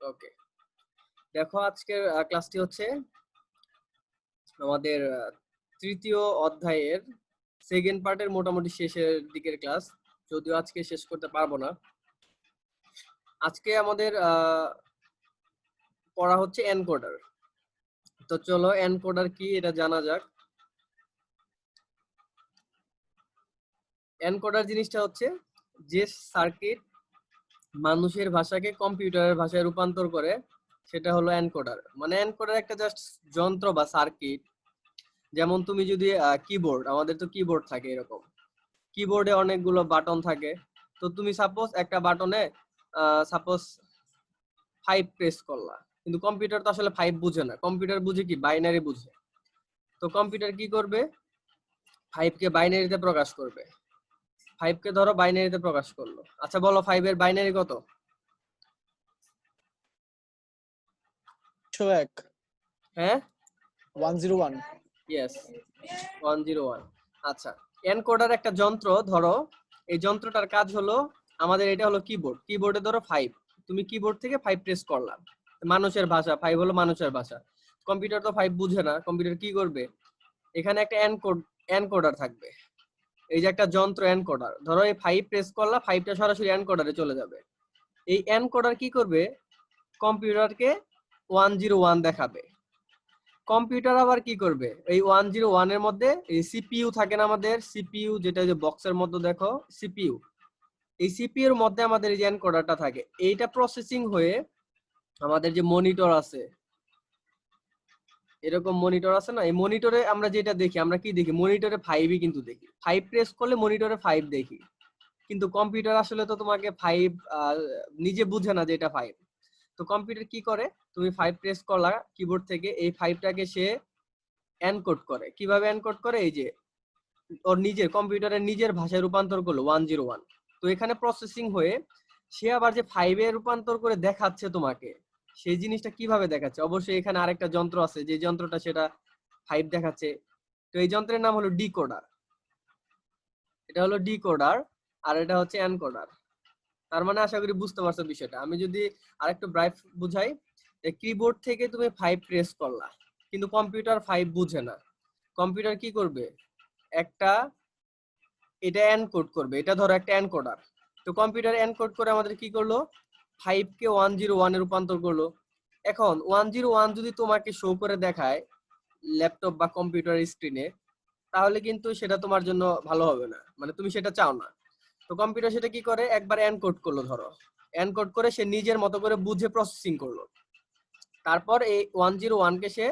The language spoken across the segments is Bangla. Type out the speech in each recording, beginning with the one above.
ওকে, দেখো আজকের ক্লাসটি হচ্ছে আমাদের তৃতীয় অধ্যায়ের সেকেন্ড পার্টের মোটামুটি শেষের দিকের ক্লাস। যদিও আজকে শেষ করতে পারবো না। আজকে আমাদের পড়া হচ্ছে এনকোডার। তো চলো এনকোডার কি এটা জানা যাক। এনকোডার জিনিসটা হচ্ছে যে সার্কিট মানুষের ভাষাকে কম্পিউটারের ভাষায় রূপান্তর করে সেটা হলো এনকোডার। মানে এনকোডার একটা জাস্ট যন্ত্র বা সার্কিট। যেমন তুমি যদি কিবোর্ড, আমাদের তো কিবোর্ড থাকে এরকম, কিবোর্ডে অনেকগুলো বাটন থাকে। তো তুমি সাপোজ একটা বাটনে সাপোজ 5 প্রেস করলা, কিন্তু কম্পিউটার তো আসলে 5 বুঝে না। কম্পিউটার বুঝে কি বাইনারি বুঝে। তো কম্পিউটার কি করবে, 5 কে বাইনারিতে প্রকাশ করবে। 5 কে ধরো বাইনারিতে প্রকাশ করলো। আচ্ছা বলো 5 এর বাইনারি কত? 101 হ্যাঁ 101 ইয়েস 101। আচ্ছা, এনকোডার একটা যন্ত্র ধরো, এই যন্ত্রটার কাজ হলো, আমাদের এটা হলো কিবোর্ড, কিবোর্ডে ধরো 5, তুমি কিবোর্ড থেকে 5 প্রেস করলাম, মানুষের ভাষা 5 হলো মানুষের ভাষা। কম্পিউটার তো 5 বুঝে না, কম্পিউটার কি করবে, এখানে একটা এনকোডার থাকবে। এই যে একটা যন্ত্র এনকোডার, ধরো এই 5 প্রেস করলা, 5টা সরাসরি এনকোডারে চলে যাবে। এই এনকোডার কি করবে, কম্পিউটারকে 101 দেখাবে। কম্পিউটার আবার কি করবে, এই 101 এর মধ্যে এই সিপিইউ থাকে না, আমাদের সিপিইউ যেটা যে বক্সের মধ্যে দেখো সিপিইউ, এই সিপিইউ এর মধ্যে আমাদের এই যে এনকোডারটা থাকে, এইটা প্রসেসিং হয়ে আমাদের যে মনিটর আছে, এরকম মনিটর আছে না, এই মনিটরে আমরা যেটা দেখি, আমরা কি দেখি, মনিটরে 5ই কিন্তু দেখি, 5 প্রেস করলে মনিটরে 5 দেখি। কিন্তু কম্পিউটার আসলে তো তোমাকে 5 নিজে বুঝে না যে এটা 5। তো কম্পিউটার কি করে, তুমি 5 প্রেস করলা কিবোর্ড থেকে, এই 5টাকে সে এনকোড করে। কিভাবে এনকোড করে, এই যে ওর নিজের কম্পিউটারের নিজের ভাষায় রূপান্তর করলো 101। তো এখানে প্রসেসিং হয়ে সে আবার যে 5 এ রূপান্তর করে দেখাচ্ছে তোমাকে, সেই জিনিসটা কিভাবে দেখাচ্ছে, অবশ্যই এখানে আরেকটা যন্ত্র আছে যে যন্ত্রটা সেটা 5 দেখাচ্ছে। তো এই যন্ত্রের নাম হলো ডিকোডার। এটা হলো ডিকোডার আর এটা হচ্ছে এনকোডার। তার মানে আশা করি বুঝতে পারছো বিষয়টা। আমি যদি আরেকটু ব্রাইট বুঝাই, কিবোর্ড থেকে তুমি 5 প্রেস করলা, কিন্তু কম্পিউটার 5 বুঝে না। কম্পিউটার কি করবে, একটা এটা এনকোড করবে, এটা ধরো একটা এনকোডার। তো কম্পিউটার এনকোড করে আমাদের কি করলো, 5 কে 101 এ রূপান্তর করলো। এখন 101 যদি তোমাকে শো করে দেখায় ল্যাপটপ বা কম্পিউটার স্ক্রিনে, তাহলে কিন্তু সেটা তোমার জন্য ভালো হবে না, মানে তুমি সেটা চাও না। তো কম্পিউটার সেটা কি করে, একবার এনকোড করলো, ধরো এনকোড করে সে নিজের মতো করে বুঝে প্রসেসিং করলো। তারপর এই 101 কে সে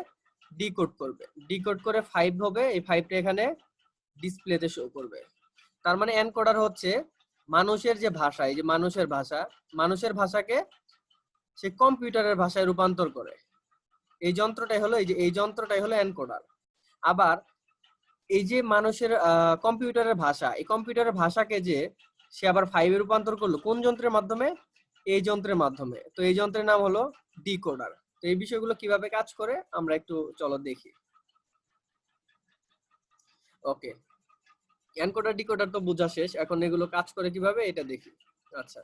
ডিকোড করবে, ডিকোড করে 5 হবে, এই 5টা এখানে ডিসপ্লেতে শো করবে। তার মানে এনকোডার হচ্ছে মানুষের যে ভাষা, এই যে মানুষের ভাষা, মানুষের ভাষাকে সে কম্পিউটারের ভাষায় রূপান্তর করে। এই যন্ত্রটাই হলো, এই যে এই যন্ত্রটাই হলো এনকোডার। আবার এই যে মানুষের কম্পিউটারের ভাষা, এই কম্পিউটারের ভাষাকে যে সে আবার 5 এ রূপান্তর করলো কোন যন্ত্রের মাধ্যমে, এই যন্ত্রের মাধ্যমে। তো এই যন্ত্রের নাম হলো ডিকোডার। তো এই বিষয়গুলো কিভাবে কাজ করে আমরা একটু চলো দেখি। ওকে, এনকোডার ডিকোডার তো বোঝা শেষ, এখন এগুলো কাজ করে কিভাবে এটা দেখি। আচ্ছা,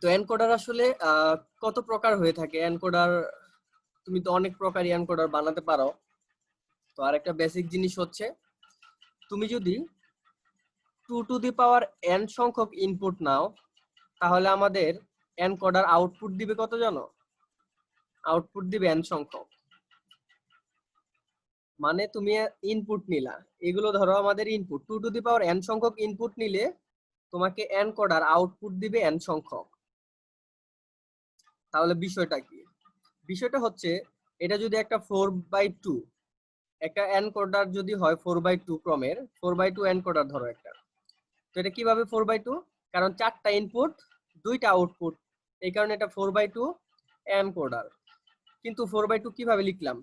তো এনকোডার আসলে কত প্রকার হয়ে থাকে। এনকোডার তুমি তো অনেক প্রকারই এনকোডার বানাতে পারো। তো আরেকটা বেসিক জিনিস হচ্ছে, তুমি যদি 2 টু দি পাওয়ার n সংখ্যক ইনপুট নাও, তাহলে আমাদের এনকোডার আউটপুট দিবে কত জানো, আউটপুট দিবে n সংখ্যক। মানে তুমি ইনপুট নিলা, এগুলো ধরো আমাদের input, 2 to the power n সংখ্যক ইনপুট নিলে তোমাকে এনকোডার আউটপুট দিবে n সংখ্যক। তাহলে বিষয়টা কি, বিষয়টা হচ্ছে, এটা যদি একটা 4/2 একটা এনকোডার যদি হয় 4/2 ক্রমের, 4/2 এনকোডার ধরো একটা, তো এটা কিভাবে 4/2, কারণ 4টা ইনপুট 2টা আউটপুট, এই কারণে এটা 4/2 এনকোডার। কিন্তু 4/2 কিভাবে লিখলাম,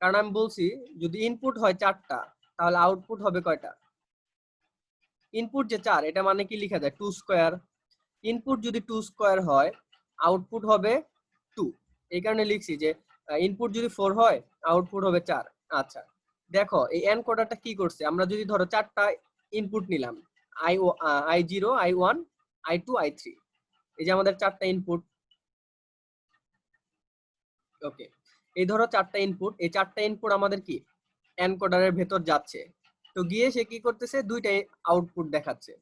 কারণ আমি বলছি যদি ইনপুট হয় 4টা, তাহলে আউটপুট হবে কয়টা, ইনপুট যে 4, এটা মানে কি লেখা যায় 2 স্কয়ার। ইনপুট যদি 2 স্কয়ার হয়, আউটপুট হবে 2, এই কারণে লিখছি যে ইনপুট যদি 4 হয়, আউটপুট হবে 4। আচ্ছা দেখো এই এনকোডারটা কি করছে, আমরা যদি ধরো 4টা ইনপুট নিলাম, i0 i1 i2 i3, এই যে আমাদের 4টা ইনপুট, ওকে, এই ধরো 4টা ইনপুট, এই 4টা ইনপুট আমাদের কি এনকোডারের ভেতর যাচ্ছে, তো গিয়ে সে কি করতেছে, দুইটাই আউটপুট দেখাচ্ছে।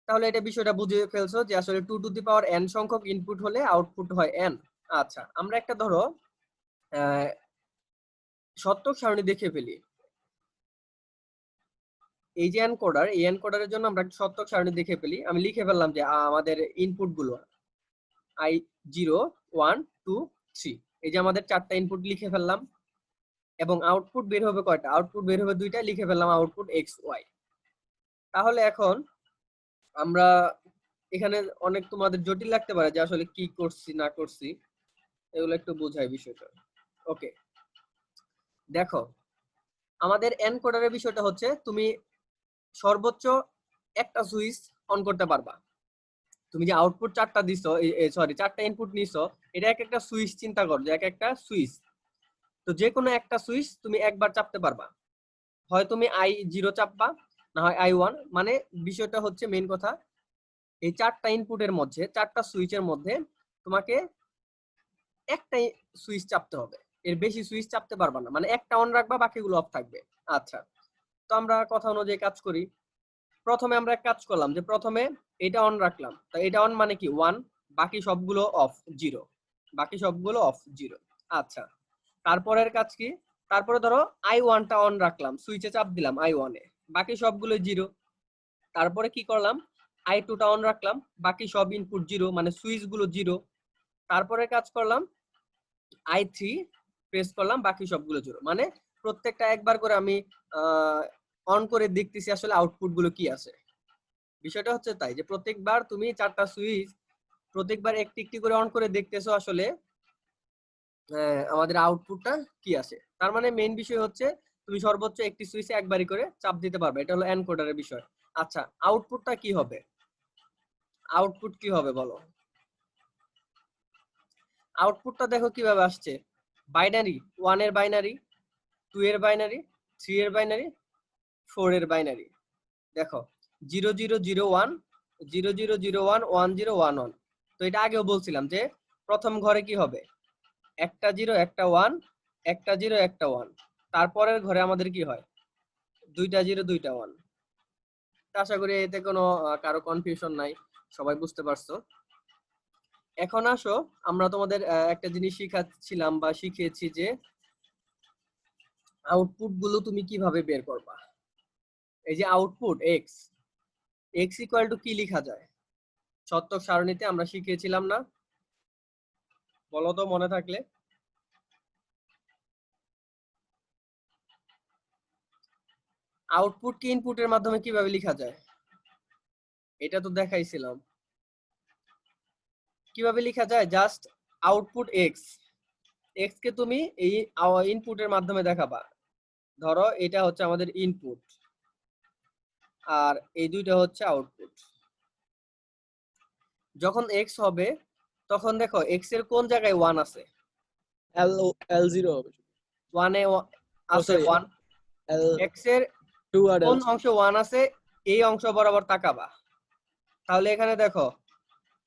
তাহলে এটা বিষয়টা বুঝে ফেলছো যে আসলে 2 টু দি পাওয়ার n সংখ্যক ইনপুট হলে আউটপুট হয় n। আচ্ছা, আমরা একটা ধরো সত্যক সারণী দেখে ফেলি। এই যে এনকোডার, এই এনকোডারের জন্য আমরা একটা সত্যক সারণী দেখে ফেলি। আমি লিখে ফেললাম যে আমাদের ইনপুট গুলো i0 1 2 3, এই যে আমাদের 4টা ইনপুট লিখে ফেললাম, এবং আউটপুট বের হবে কয়টা, আউটপুট বের হবে 2টা, লিখে ফেললাম আউটপুট x y। তাহলে এখন আমরা এখানে অনেক তোমাদের জটিল লাগতে পারে যে আসলে কি করছি না করছি, এগুলো একটু বোঝাই বিষয়টা। ওকে, দেখো আমাদের এনকোডারের বিষয়টা হচ্ছে তুমি সর্বোচ্চ একটা সুইচ অন করতে পারবা। তুমি যে আউটপুট 4টা দিছো, সরি 4টা ইনপুট নিছো, এটা এক একটা সুইচ, চিন্তা করো যে এক একটা সুইচ, তো যে কোনো একটা সুইচ তুমি একবার চাপতে পারবা, হয় তুমি i0 চাপবা, না হয় i1। মানে বিষয়টা হচ্ছে মেইন কথা, এই 4টা ইনপুটের মধ্যে, 4টা সুইচের মধ্যে তোমাকে একটাই সুইচ চাপতে হবে, এর বেশি সুইচ চাপতে পারবা না, মানে একটা অন রাখবা, বাকিগুলো অফ থাকবে। আচ্ছা, তো আমরা কথা অনুযায়ী কাজ করি। প্রথমে আমরা এক কাজ করলাম যে প্রথমে এটা অন রাখলাম, তো এটা অন মানে কি 1, বাকি সবগুলো অফ 0, বাকি সবগুলো অফ 0। আচ্ছা, তারপরের কাজ কি, তারপরে ধরো i1টা অন রাখলাম, সুইচে চাপ দিলাম i1 এ, বাকি সবগুলো 0। তারপরে কি করলাম, i2টা অন রাখলাম, বাকি সব ইনপুট 0, মানে সুইচ গুলো 0। তারপরে কাজ করলাম i3 প্রেস করলাম, বাকি সবগুলো 0, মানে প্রত্যেকটা একবার করে আমি অন করে দেখতেছি আসলে আউটপুট গুলো কি আছে। বিষয়টা হচ্ছে তাই যে প্রত্যেকবার তুমি 4টা সুইচ প্রত্যেকবার একটি একটি করে অন করে দেখতেছো আসলে আমাদের আউটপুটটা কি আসে। তার মানে মেইন বিষয় হচ্ছে তুমি সর্বোচ্চ একটি সুইচে একবারই করে চাপ দিতে পারবে, এটা হলো এনকোডারের বিষয়। আচ্ছা, আউটপুটটা কি হবে, আউটপুট কি হবে বলো। আউটপুটটা দেখো কিভাবে আসছে, বাইনারি, 1 এর বাইনারি, 2 এর বাইনারি, 3 এর বাইনারি, 4 এর বাইনারি। দেখো 0 0 0 1 0 0 0 1 1 0 1 1। তো এটা আগেও বলছিলাম যে প্রথম ঘরে কি হবে, একটা 0 একটা 1, একটা 0 একটা 1। তারপরের ঘরে আমাদের কি হয়, দুইটা 0 দুইটা 1। আশা করি এতে কোনো কারো কনফিউশন নাই, সবাই বুঝতে পারছো। এখন আসো আমরা তোমাদের একটা জিনিস শিখাচ্ছিলাম বা শিখিয়েছি যে আউটপুট গুলো তুমি কিভাবে বের করবা। এই যে output x, x equal two কি লেখা যায়, সত্যক সারণীতে আমরা শিখিয়েছিলাম না, বলো তো মনে থাকলে। আউটপুট কি ইনপুটের মাধ্যমে কিভাবে লেখা যায়, এটা তো দেখাইছিলাম। কিভাবে লেখা যায়, জাস্ট আউটপুট x, x কে তুমি এই ইনপুটের মাধ্যমে দেখাবা। ধরো এটা হচ্ছে আমাদের ইনপুট, আর এই দুইটা হচ্ছে আউটপুট। যখন x হবে তখন দেখো x এর কোন জায়গায় 1 আছে, L0 হবে, 1 এ আছে 1, x এর L2 আর কোন L3। অংশ 1 আছে, এই অংশ বরাবর তাকাবা। তাহলে এখানে দেখো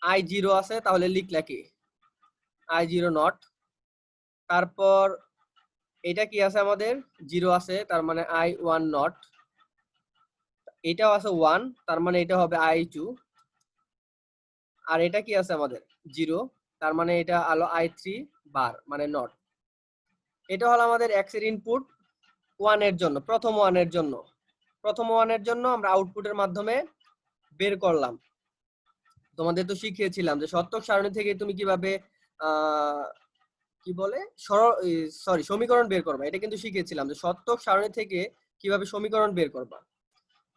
i0 আছে, তাহলে লিখলা কি i0 নট। তারপর এটা কি আছে আমাদের 0 আছে, তার মানে i1 নট। এটাও আছে 1, তার মানে এটা হবে i2। আর এটা কি আছে আমাদের 0, তার মানে এটা আলো i3 বার, মানে নট। এটা হলো আমাদের x এর ইনপুট 1 এর জন্য, প্রথম 1 এর জন্য। প্রথম 1 এর জন্য আমরা আউটপুটের মাধ্যমে বের করলাম। তোমাদের তো শিখিয়েছিলাম যে সত্যক সারণী থেকে তুমি কিভাবে কি বলে সরি সমীকরণ বের করবা, এটা কিন্তু শিখিয়েছিলাম যে সত্যক সারণী থেকে কিভাবে সমীকরণ বের করবা।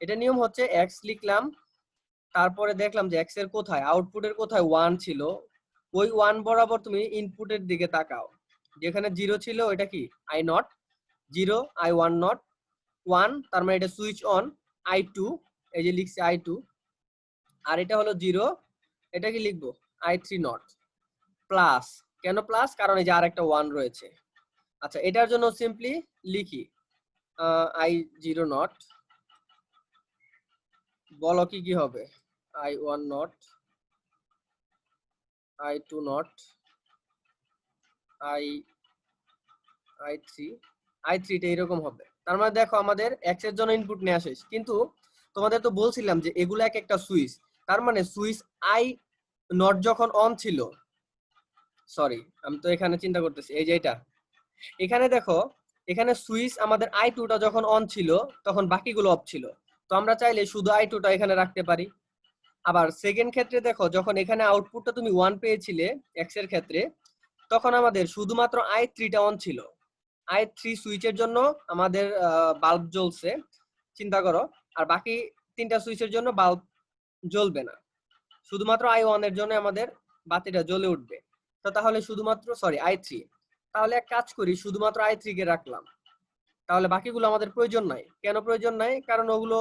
এটা নিয়ম হচ্ছে x লিখলাম, তারপরে দেখলাম যে x এর কোথায়, আউটপুটের কোথায় 1 ছিল, ওই 1 বরাবর তুমি ইনপুটের দিকে তাকাও। যেখানে 0 ছিল ওইটা কি i নট 0, i1 নট 1, তার মানে এটা সুইচ অন, i2, এই যে লিখছি i2। আর এটা হলো 0, এটা কি লিখবো i3 নট প্লাস। কেন প্লাস, কারণ এই যে আরেকটা 1 রয়েছে। আচ্ছা, এটার জন্য সিম্পলি লিখি i0 নট, বলো কি কি হবে, i1 not, i2 not, I i3 টা এরকম হবে। তার মানে দেখো আমাদের এক্স এর জন্য ইনপুট নেওয়া শেষ, কিন্তু তোমাদের তো বলছিলাম যে এগুলো এক একটা সুইচ। তার মানে সুইচ আই নট যখন অন ছিল, সরি আমি তো এখানে চিন্তা করতেছি, এই যে এটা এখানে দেখো, এখানে সুইচ আমাদের i2টা যখন অন ছিল তখন বাকিগুলো অফ ছিল। তো আমরা চাইলে শুধু i2টা এখানে রাখতে পারি। আবার সেকেন্ড ক্ষেত্রে দেখো, যখন এখানে আউটপুটটা তুমি 1 পেয়েছিলে এক্স এর ক্ষেত্রে, তখন আমাদের শুধুমাত্র i3টা অন ছিল। i3 সুইচের জন্য আমাদের বাল্ব জ্বলছে, চিন্তা করো। আর বাকি তিনটা সুইচের জন্য বাল্ব জ্বলবে না, শুধুমাত্র i1 এর জন্য আমাদের বাতিটা জ্বলে উঠবে। তো তাহলে শুধুমাত্র i3, তাহলে এক কাজ করি, শুধুমাত্র i3 কে রাখলাম, তাহলে বাকিগুলো আমাদের প্রয়োজন নাই। কেন প্রয়োজন নাই? কারণ ওগুলো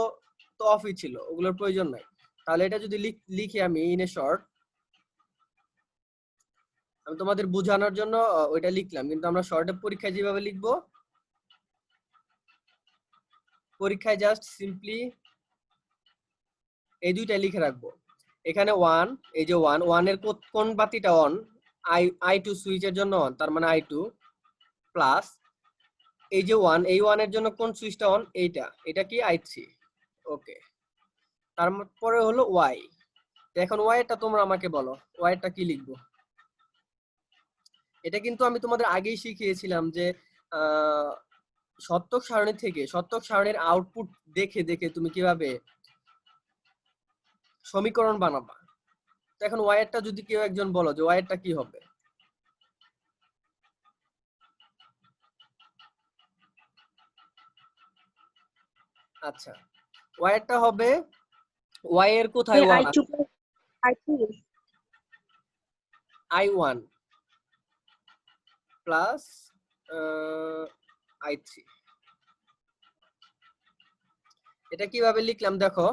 তো অফই ছিল, ওগুলোর প্রয়োজন নাই। তাহলে এটা যদি লিখি আমি ইন এ শর্ট, আমি তোমাদের বোঝানোর জন্য ওইটা লিখলাম, কিন্তু আমরা শর্টে পরীক্ষায় যেভাবে লিখবো, পরীক্ষায় জাস্ট সিম্পলি এই দুইটা লিখে রাখবো। এখানে 1, এই যে 1 এর কোন বাতিটা অন? i2 সুইচের জন্য অন, তার মানে i2 প্লাস এই যে 1, এই 1 এর জন্য কোন সুইচটা অন? এটা কি i3। ওকে, তারপরে হলো y। এখন y এরটা তোমরা আমাকে বলো, y এরটা কি লিখবো? এটা কিন্তু আমি তোমাদের আগেই শিখিয়েছিলাম যে সত্যক সারণী থেকে, সত্যক সারণীর আউটপুট দেখে দেখে তুমি কিভাবে সমীকরণ বানাবা। তো এখন y এরটা যদি কেউ একজন বলো যে y এরটা কি হবে? আচ্ছা, y এরটা হবে, y এর কোথায় 1 আছে? i1 plus i3। এটা কিভাবে লিখলাম দেখো,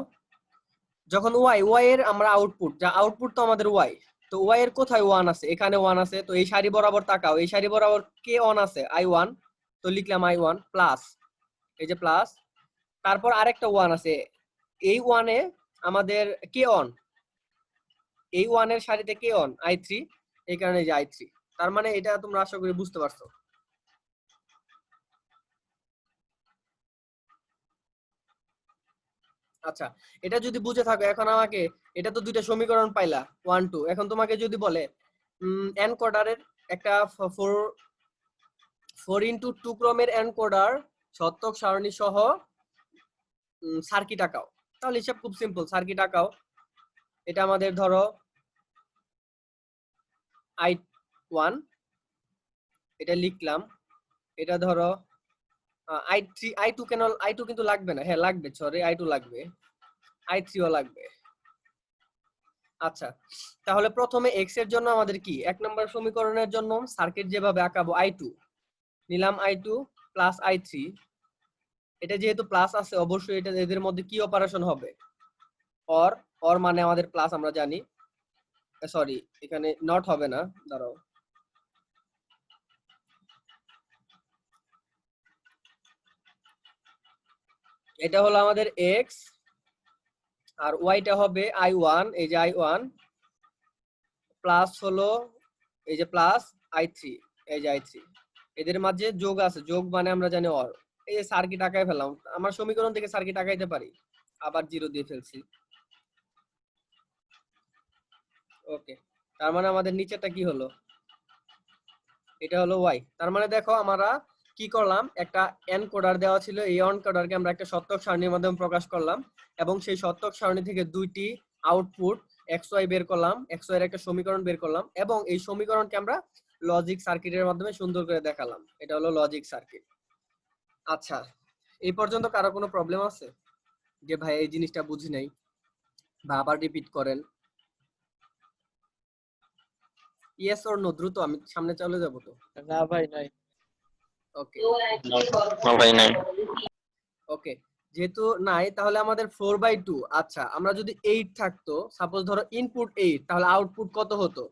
যখন y এর আমরা আউটপুট, যা আউটপুট তো আমাদের y, তো y এর কোথায় 1 আছে? এখানে 1 আছে। তো এই সারি বরাবর তাকাও, এই সারি বরাবর কে অন আছে? i1। তো লিখলাম i1 প্লাস, এই যে প্লাস, তারপর আরেকটা 1 আছে, এই 1 এ আমাদের কে অন? এই 1 এর সারিতে কে অন? i3, এই কারণে যে i3। তার মানে এটা তোমরা আশা করি বুঝতে পারছো। আচ্ছা, এটা যদি বুঝে থাকো, এখন আমাকে, এটা তো দুইটা সমীকরণ পাইলা 1 2, এখন তোমাকে যদি বলে এনকোডারের একটা 4x2 ক্রমের এনকোডার সত্যক সারণী সহ সার্কিট আঁকাও, তাহলে হিসাব খুব সিম্পল। সার্কিট আঁকাও, এটা আমাদের ধরো i1, এটা লিখলাম। এটা ধরো i3, i2 কেন? i2 কিন্তু লাগবে না, হ্যাঁ লাগবে, সরি i2 লাগবে, i3 ও লাগবে। আচ্ছা, তাহলে প্রথমে x এর জন্য আমাদের কি, 1 নম্বর সমীকরণের জন্য সার্কিট যেভাবে আঁকাবো, i2 নিলাম, i2 প্লাস i3। এটা যেহেতু প্লাস আছে, অবশ্যই এটা এদের মধ্যে কি অপারেশন হবে? অর। অর মানে আমাদের প্লাস আমরা জানি, সরি এখানে নট হবে না, দাঁড়াও, এটা হলো আমাদের x, আর ওয়াইটা হবে i1, এই যে i1 প্লাস হলো এই যে প্লাস i3, এই যে i3, এদের মাঝে যোগ আছে, যোগ মানে আমরা জানি অর। এই যে সার্কিট আঁকায় ফেললাম, আমার সমীকরণ থেকে সার্কিট আঁকাইতে পারি, আবার জিরো দিয়ে ফেলছি। ওকে, তার মানে আমাদের নিচেরটা কি হলো? এটা হলো y। তার মানে দেখো আমরা কি করলাম, একটা এনকোডার দেওয়া ছিল, এই এনকোডারকে আমরা একটা সত্যক সারণীর মাধ্যমে প্রকাশ করলাম, এবং সেই সত্যক সারণী থেকে দুইটি আউটপুট xy বের করলাম, xy এর একটা সমীকরণ বের করলাম, এবং এই সমীকরণকে আমরা লজিক সার্কিটের মাধ্যমে সুন্দর করে দেখালাম। এটা হলো লজিক সার্কিট। আচ্ছা, এই পর্যন্ত কারো কোনো প্রবলেম আছে যে ভাই এই জিনিসটা বুঝি নাই, বা আবার রিপিট করেন? ইয়েস অর নো, দ্রুত, আমি সামনে চলে যাব তো। না ভাই নাই। ওকে না ভাই নাই। ওকে, যেহেতু নাই তাহলে আমাদের 4/2। আচ্ছা, আমরা যদি 8 থাকতো, সাপোজ ধরো ইনপুট 8, তাহলে আউটপুট কত হতো?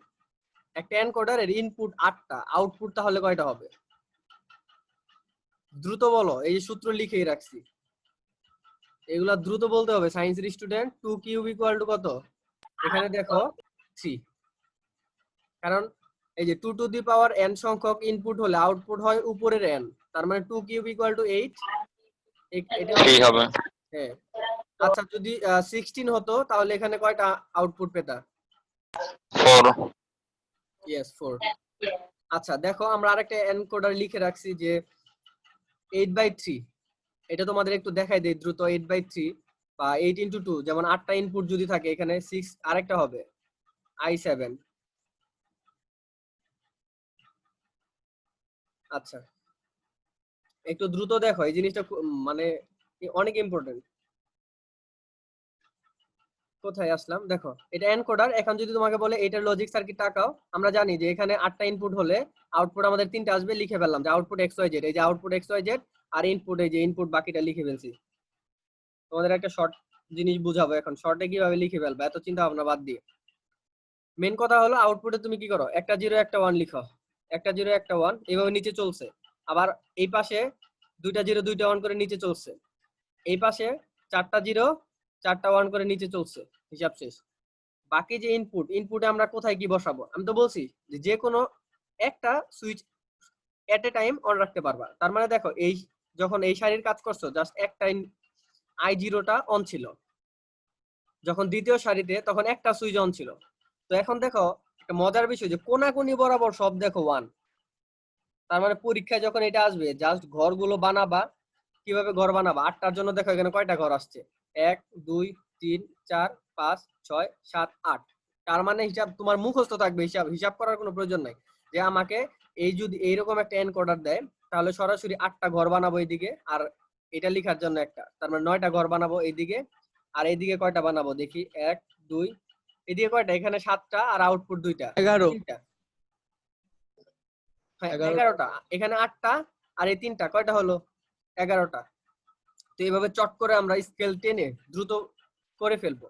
একটা এনকোডারের ইনপুট 8টা, আউটপুট তাহলে কয়টা হবে? দ্রুত বলো, এই যে সূত্র লিখেই রাখছি, এগুলা দ্রুত বলতে হবে সায়েন্সের স্টুডেন্ট। 2 কিউব ইকুয়াল টু কত? এখানে দেখো 3, কারণ এই যে 2 টু দি পাওয়ার n সংখ্যক ইনপুট হলে আউটপুট হয় উপরের n, তার মানে 2 কিউব ইকুয়াল টু 8, এটা 3 হবে। হ্যাঁ। আচ্ছা যদি 16 হতো তাহলে এখানে কয়টা আউটপুট পেতা? 4। ইয়েস 4। আচ্ছা দেখো আমরা আরেকটা এনকোডার লিখে রাখছি যে 8/3, এটা তোমাদের একটু দেখাই দেই দ্রুত। 8/3 বা 8 ইনটু 2, যেমন 8টা ইনপুট যদি থাকে এখানে 6 আরেকটা হবে i7। আচ্ছা একটু দ্রুত দেখো, এই জিনিসটা মানে অনেক ইম্পর্টেন্ট। কোথায় আসলাম, দেখো এটা এনকোডার। এখন যদি তোমাকে বলে এটার লজিক সার্কিট টাকাও, আমরা জানি যে এখানে 8টা ইনপুট হলে আউটপুট আমাদের 3টা আসবে, লিখে ফেললাম যে আউটপুট XYZ। এই যে আউটপুট XYZ আর ইনপুট, এই যে ইনপুট বাকিটা লিখে ফেলছি। তোমাদের একটা শর্ট জিনিস বুঝাবো এখন, শর্টে কিভাবে লিখে ফেলবে, এত চিন্তা ভাবনা বাদ দিয়ে। মেন কথা হলো আউটপুটে তুমি কি করো, একটা 0 একটা 1 লিখো, একটা 0 একটা 1 এইভাবে নিচে চলছে। আবার এই পাশে দুইটা 0 দুইটা 1 করে নিচে চলছে। এই পাশে 4টা 0 4টা 1 করে নিচে চলছে, হিসাব শেষ। বাকি যে ইনপুটে আমরা কোথায় কি বসাবো, আমি তো বলছি যে কোনো একটা switch at A time on রাখতে পারবা। তার মানে দেখো এই যখন এই সারির কাজ করছো জাস্ট একটা i0টা অন ছিল, যখন দ্বিতীয় সারিতে তখন একটা সুইচ অন ছিল। তো এখন দেখো একটা মজার বিষয় যে কোনাকুনি বরাবর সব দেখো 1। তার মানে পরীক্ষায় যখন এটা আসবে জাস্ট ঘরগুলো বানাবা। কিভাবে ঘর বানাবা, 8টার জন্য দেখো এখানে কয়টা ঘর আসছে, 1 2 3 4 5 6 7 8। তার মানে হিসাব তোমার মুখস্থ থাকবে, হিসাব করার কোনো প্রয়োজন নাই। যে আমাকে এই যদি এইরকম একটা এনকোডার দেয় তাহলে সরাসরি 8টা ঘর বানাবো এইদিকে, আর এটা লেখার জন্য একটা, তার মানে 9টা ঘর বানাবো এইদিকে। আর এইদিকে কয়টা বানাবো দেখি, 1 2, এদিকে কয়টা, এখানে 7টা, আর আউটপুট 2টা 11 3টা, হ্যাঁ 11 11টা, এখানে 8টা, আর এই 3টা কয়টা হলো 11টা। তো এইভাবে চট করে আমরা স্কেল টেনে দ্রুত করে ফেলবো।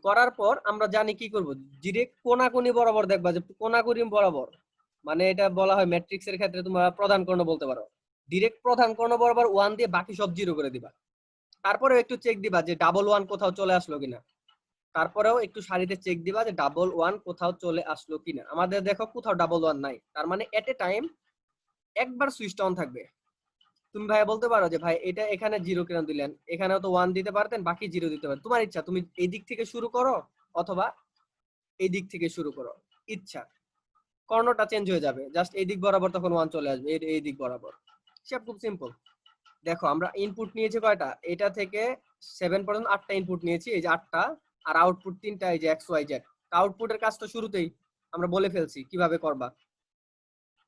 করার পর আমরা জানি কি করব, ডিরেক্ট কোনাকুনি বরাবর দেখবা, যে কোনাকুনি বরাবর মানে এটা বলা হয় ম্যাট্রিক্স এর ক্ষেত্রে তোমরা প্রধান কর্ণ বলতে পারো। ডিরেক্ট প্রধান কর্ণ বরাবর 1 দিয়ে বাকি সব 0 করে দিবা। তারপরেও একটু চেক দিবা যে ডাবল 1 কোথাও চলে আসলো কিনা। তারপরেও একটু সারিতে চেক দিবা যে ডাবল 1 কোথাও চলে আসলো কিনা। আমাদের দেখো কোথাও ডাবল 1 নাই, তার মানে এট এ টাইম একবার সুইচটা অন থাকবে। তুমি ভাই বলতে পারো যে ভাই এটা এখানে 0 কেন দিলেন, এখানেও তো 1 দিতে পারতেন, বাকি 0 দিতে পারতেন। তোমার ইচ্ছা, তুমি এই দিক থেকে শুরু করো অথবা এই দিক থেকে শুরু করো, ইচ্ছা। কর্ণটা চেঞ্জ হয়ে যাবে, জাস্ট এই দিক বরাবর তখন 1 চলে আসবে, এই দিক বরাবর। সব খুব সিম্পল। দেখো আমরা ইনপুট নিয়েছি কয়টা, এটা থেকে 7 পর্যন্ত 8টা ইনপুট নিয়েছি, এই যে 8টা, আর আউটপুট 3টা, এই যে XYZ। আউটপুটের কাজ তো শুরুতেই আমরা বলে ফেলছি কিভাবে করবা।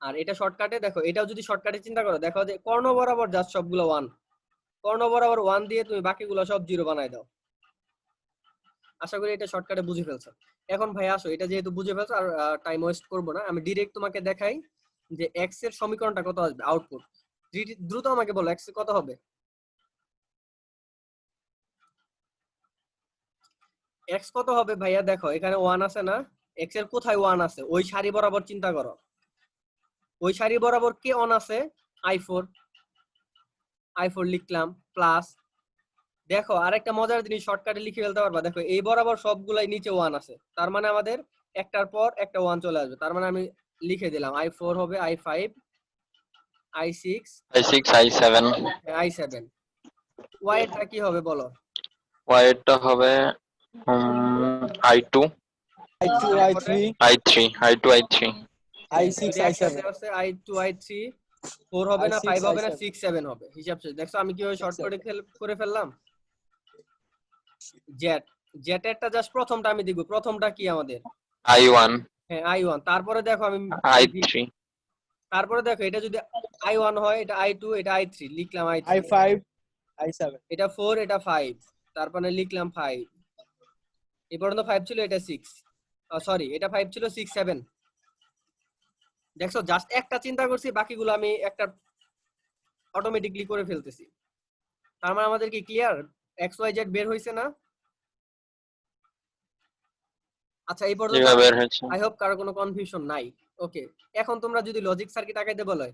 আর এটা শর্টকাটে দেখো, এটাও যদি শর্টকাটে চিন্তা করো, দেখো যে কর্ণ বরাবর জাস্ট সবগুলো 1, কর্ণ বরাবর 1 দিয়ে তুমি বাকিগুলো সব 0 বানাই দাও। আশা করি এটা শর্টকাটে বুঝে ফেলছো। এখন ভাই আসো, এটা যেহেতু বুঝে ফেলছো আর টাইম ওয়েস্ট করবো না, আমি ডিরেক্ট তোমাকে দেখাই যে এক্স এর সমীকরণটা কত আসবে, আউটপুট। দ্রুত আমাকে বলো এক্স কত হবে। এক্স কত হবে ভাইয়া, দেখো এখানে 1 আছে না, এক্স এর কোথায় 1 আছে, ওই সারি বরাবর চিন্তা করো, ওই সারি বরাবর কে অন আছে, i4, i4 লিখলাম প্লাস। দেখো আরেকটা মজার জিনিস শর্টকাটে লিখে ফেলতে পারবা, দেখো এই বরাবর সবগুলাই নিচে 1 আছে, তার মানে আমাদের একটার পর একটা 1 চলে আসবে। তার মানে আমি লিখে দিলাম i4 হবে i5, i6, i6 i7 i7। y এরটা কি হবে বলো, y এরটা হবে i2 I2 I3 i3 i2 i3 I6 যদি একসাথে I7 আছে i2 i3, 4 হবে না, I6 5 হবে না, I7 6 7 হবে, হিসাব শেষ। দেখছো আমি কিভাবে শর্ট করে ফেললাম। জেট, জেটেরটা জাস্ট প্রথমটা আমি দেখব, প্রথমটা কি আমাদের i1 হ্যাঁ i1। তারপরে দেখো আমি i3 তারপরে দেখো এটা যদি i1 হয়, এটা i2, এটা i3, লিখলাম i3, I5 I7 এটা 4, এটা 5, তারপরে লিখলাম 5, এই পর্যন্ত 5 ছিল, এটা 6, সরি এটা 5 ছিল, 6 7। দেখছো জাস্ট একটা চিন্তা করছি, বাকিগুলো আমি একটা অটোমেটিকলি করে ফেলতেছি। তার মানে আমাদের কি ক্লিয়ার, XYZ বের হইছে না। আচ্ছা এই পর্যন্ত যেভাবে বের হয়েছে আই হোপ কারো কোনো কনফিউশন নাই। ওকে, এখন তোমরা যদি লজিক সার্কিট আঁকাইতে বলে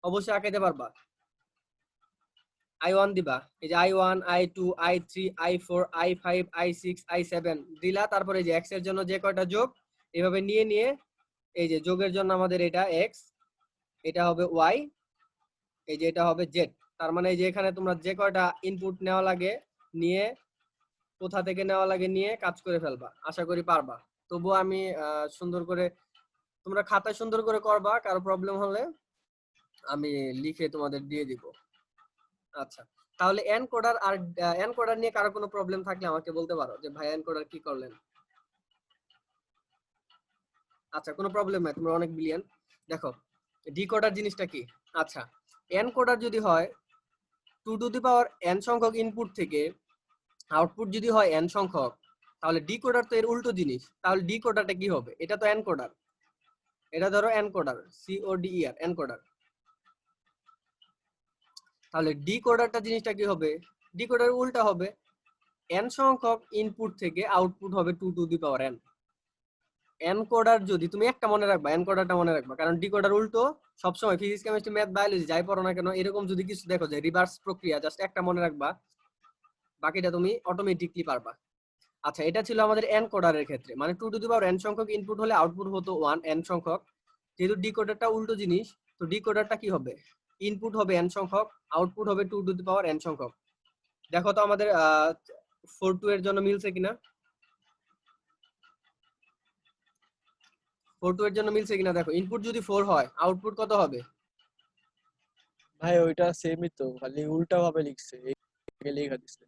অবশ্যই আঁকাইতে পারবা। i1 দিবা, এই যে i1 i2 i3 i4 i5 i6 i7 দিলা, তারপরে যে x এর জন্য যে কয়টা যোগ, এভাবে নিয়ে এই যে যোগের জন্য আমাদের এটা x, এটা হবে y, এই যে এটা হবে z। তার মানে এই যে এখানে তোমরা যে কয়টা ইনপুট নেওয়া লাগে নিয়ে, কোথা থেকে নেওয়া লাগে নিয়ে কাজ করে ফেলবা, আশা করি পারবা। তবুও আমি সুন্দর করে, তোমরা খাতায় সুন্দর করে করবা, কারো প্রবলেম হলে আমি লিখে তোমাদের দিয়ে দিব। আচ্ছা, তাহলে এনকোডার আর এনকোডার নিয়ে কারো কোনো প্রবলেম থাকলে আমাকে বলতে পারো যে ভাই এনকোডার কি করলেন। আচ্ছা, কোনো প্রবলেম নাই, তোমরা অনেক ব্রিলিয়ান্ট। দেখো ডিকোডার জিনিসটা কি। আচ্ছা, এনকোডার যদি হয় 2 টু দি পাওয়ার n সংখ্যক ইনপুট থেকে আউটপুট যদি হয় n সংখ্যক, তাহলে ডিকোডার তো এর উল্টো জিনিস। তাহলে ডিকোডারটা কি হবে? এটা তো এনকোডার, এটা ধরো এনকোডার, CODER এনকোডার। তাহলে ডিকোডারটা জিনিসটা কি হবে? ডিকোডার উল্টা হবে, n সংখ্যক ইনপুট থেকে আউটপুট হবে 2 to the power n। Encoder যদি তুমি একটা মনে রাখবা, এনকোডারটা মনে রাখবা, কারণ ডিকোডার উল্টো সবসময় ফিজিক্স কেমিস্ট্রি ম্যাথ বায়োলজি যাই পড়ো না কেন এরকম যদি কিছু দেখো যে রিভার্স প্রক্রিয়া, জাস্ট একটা মনে রাখবা, বাকিটা তুমি অটোমেটিকলি পারবা। আচ্ছা, এটা ছিল আমাদের এনকোডারের ক্ষেত্রে, মানে 2 টু দি পাওয়ার n সংখ্যক ইনপুট হলে আউটপুট হতো 1 n সংখ্যক। যেহেতু ডিকোডারটা উল্টো জিনিস, তো ডিকোডারটা কি হবে? ইনপুট হবে n সংখ্যক, আউটপুট হবে 2 টু দি পাওয়ার n সংখ্যক। দেখো তো আমাদের 4 এর জন্য মিলছে কিনা, 4 এর জন্য মিলছে কিনা দেখো। ইনপুট যদি 4 হয় আউটপুট কত হবে? ভাই ওইটা সেমই তো, খালি উল্টা ভাবে লিখছে, এই লেখা দিছে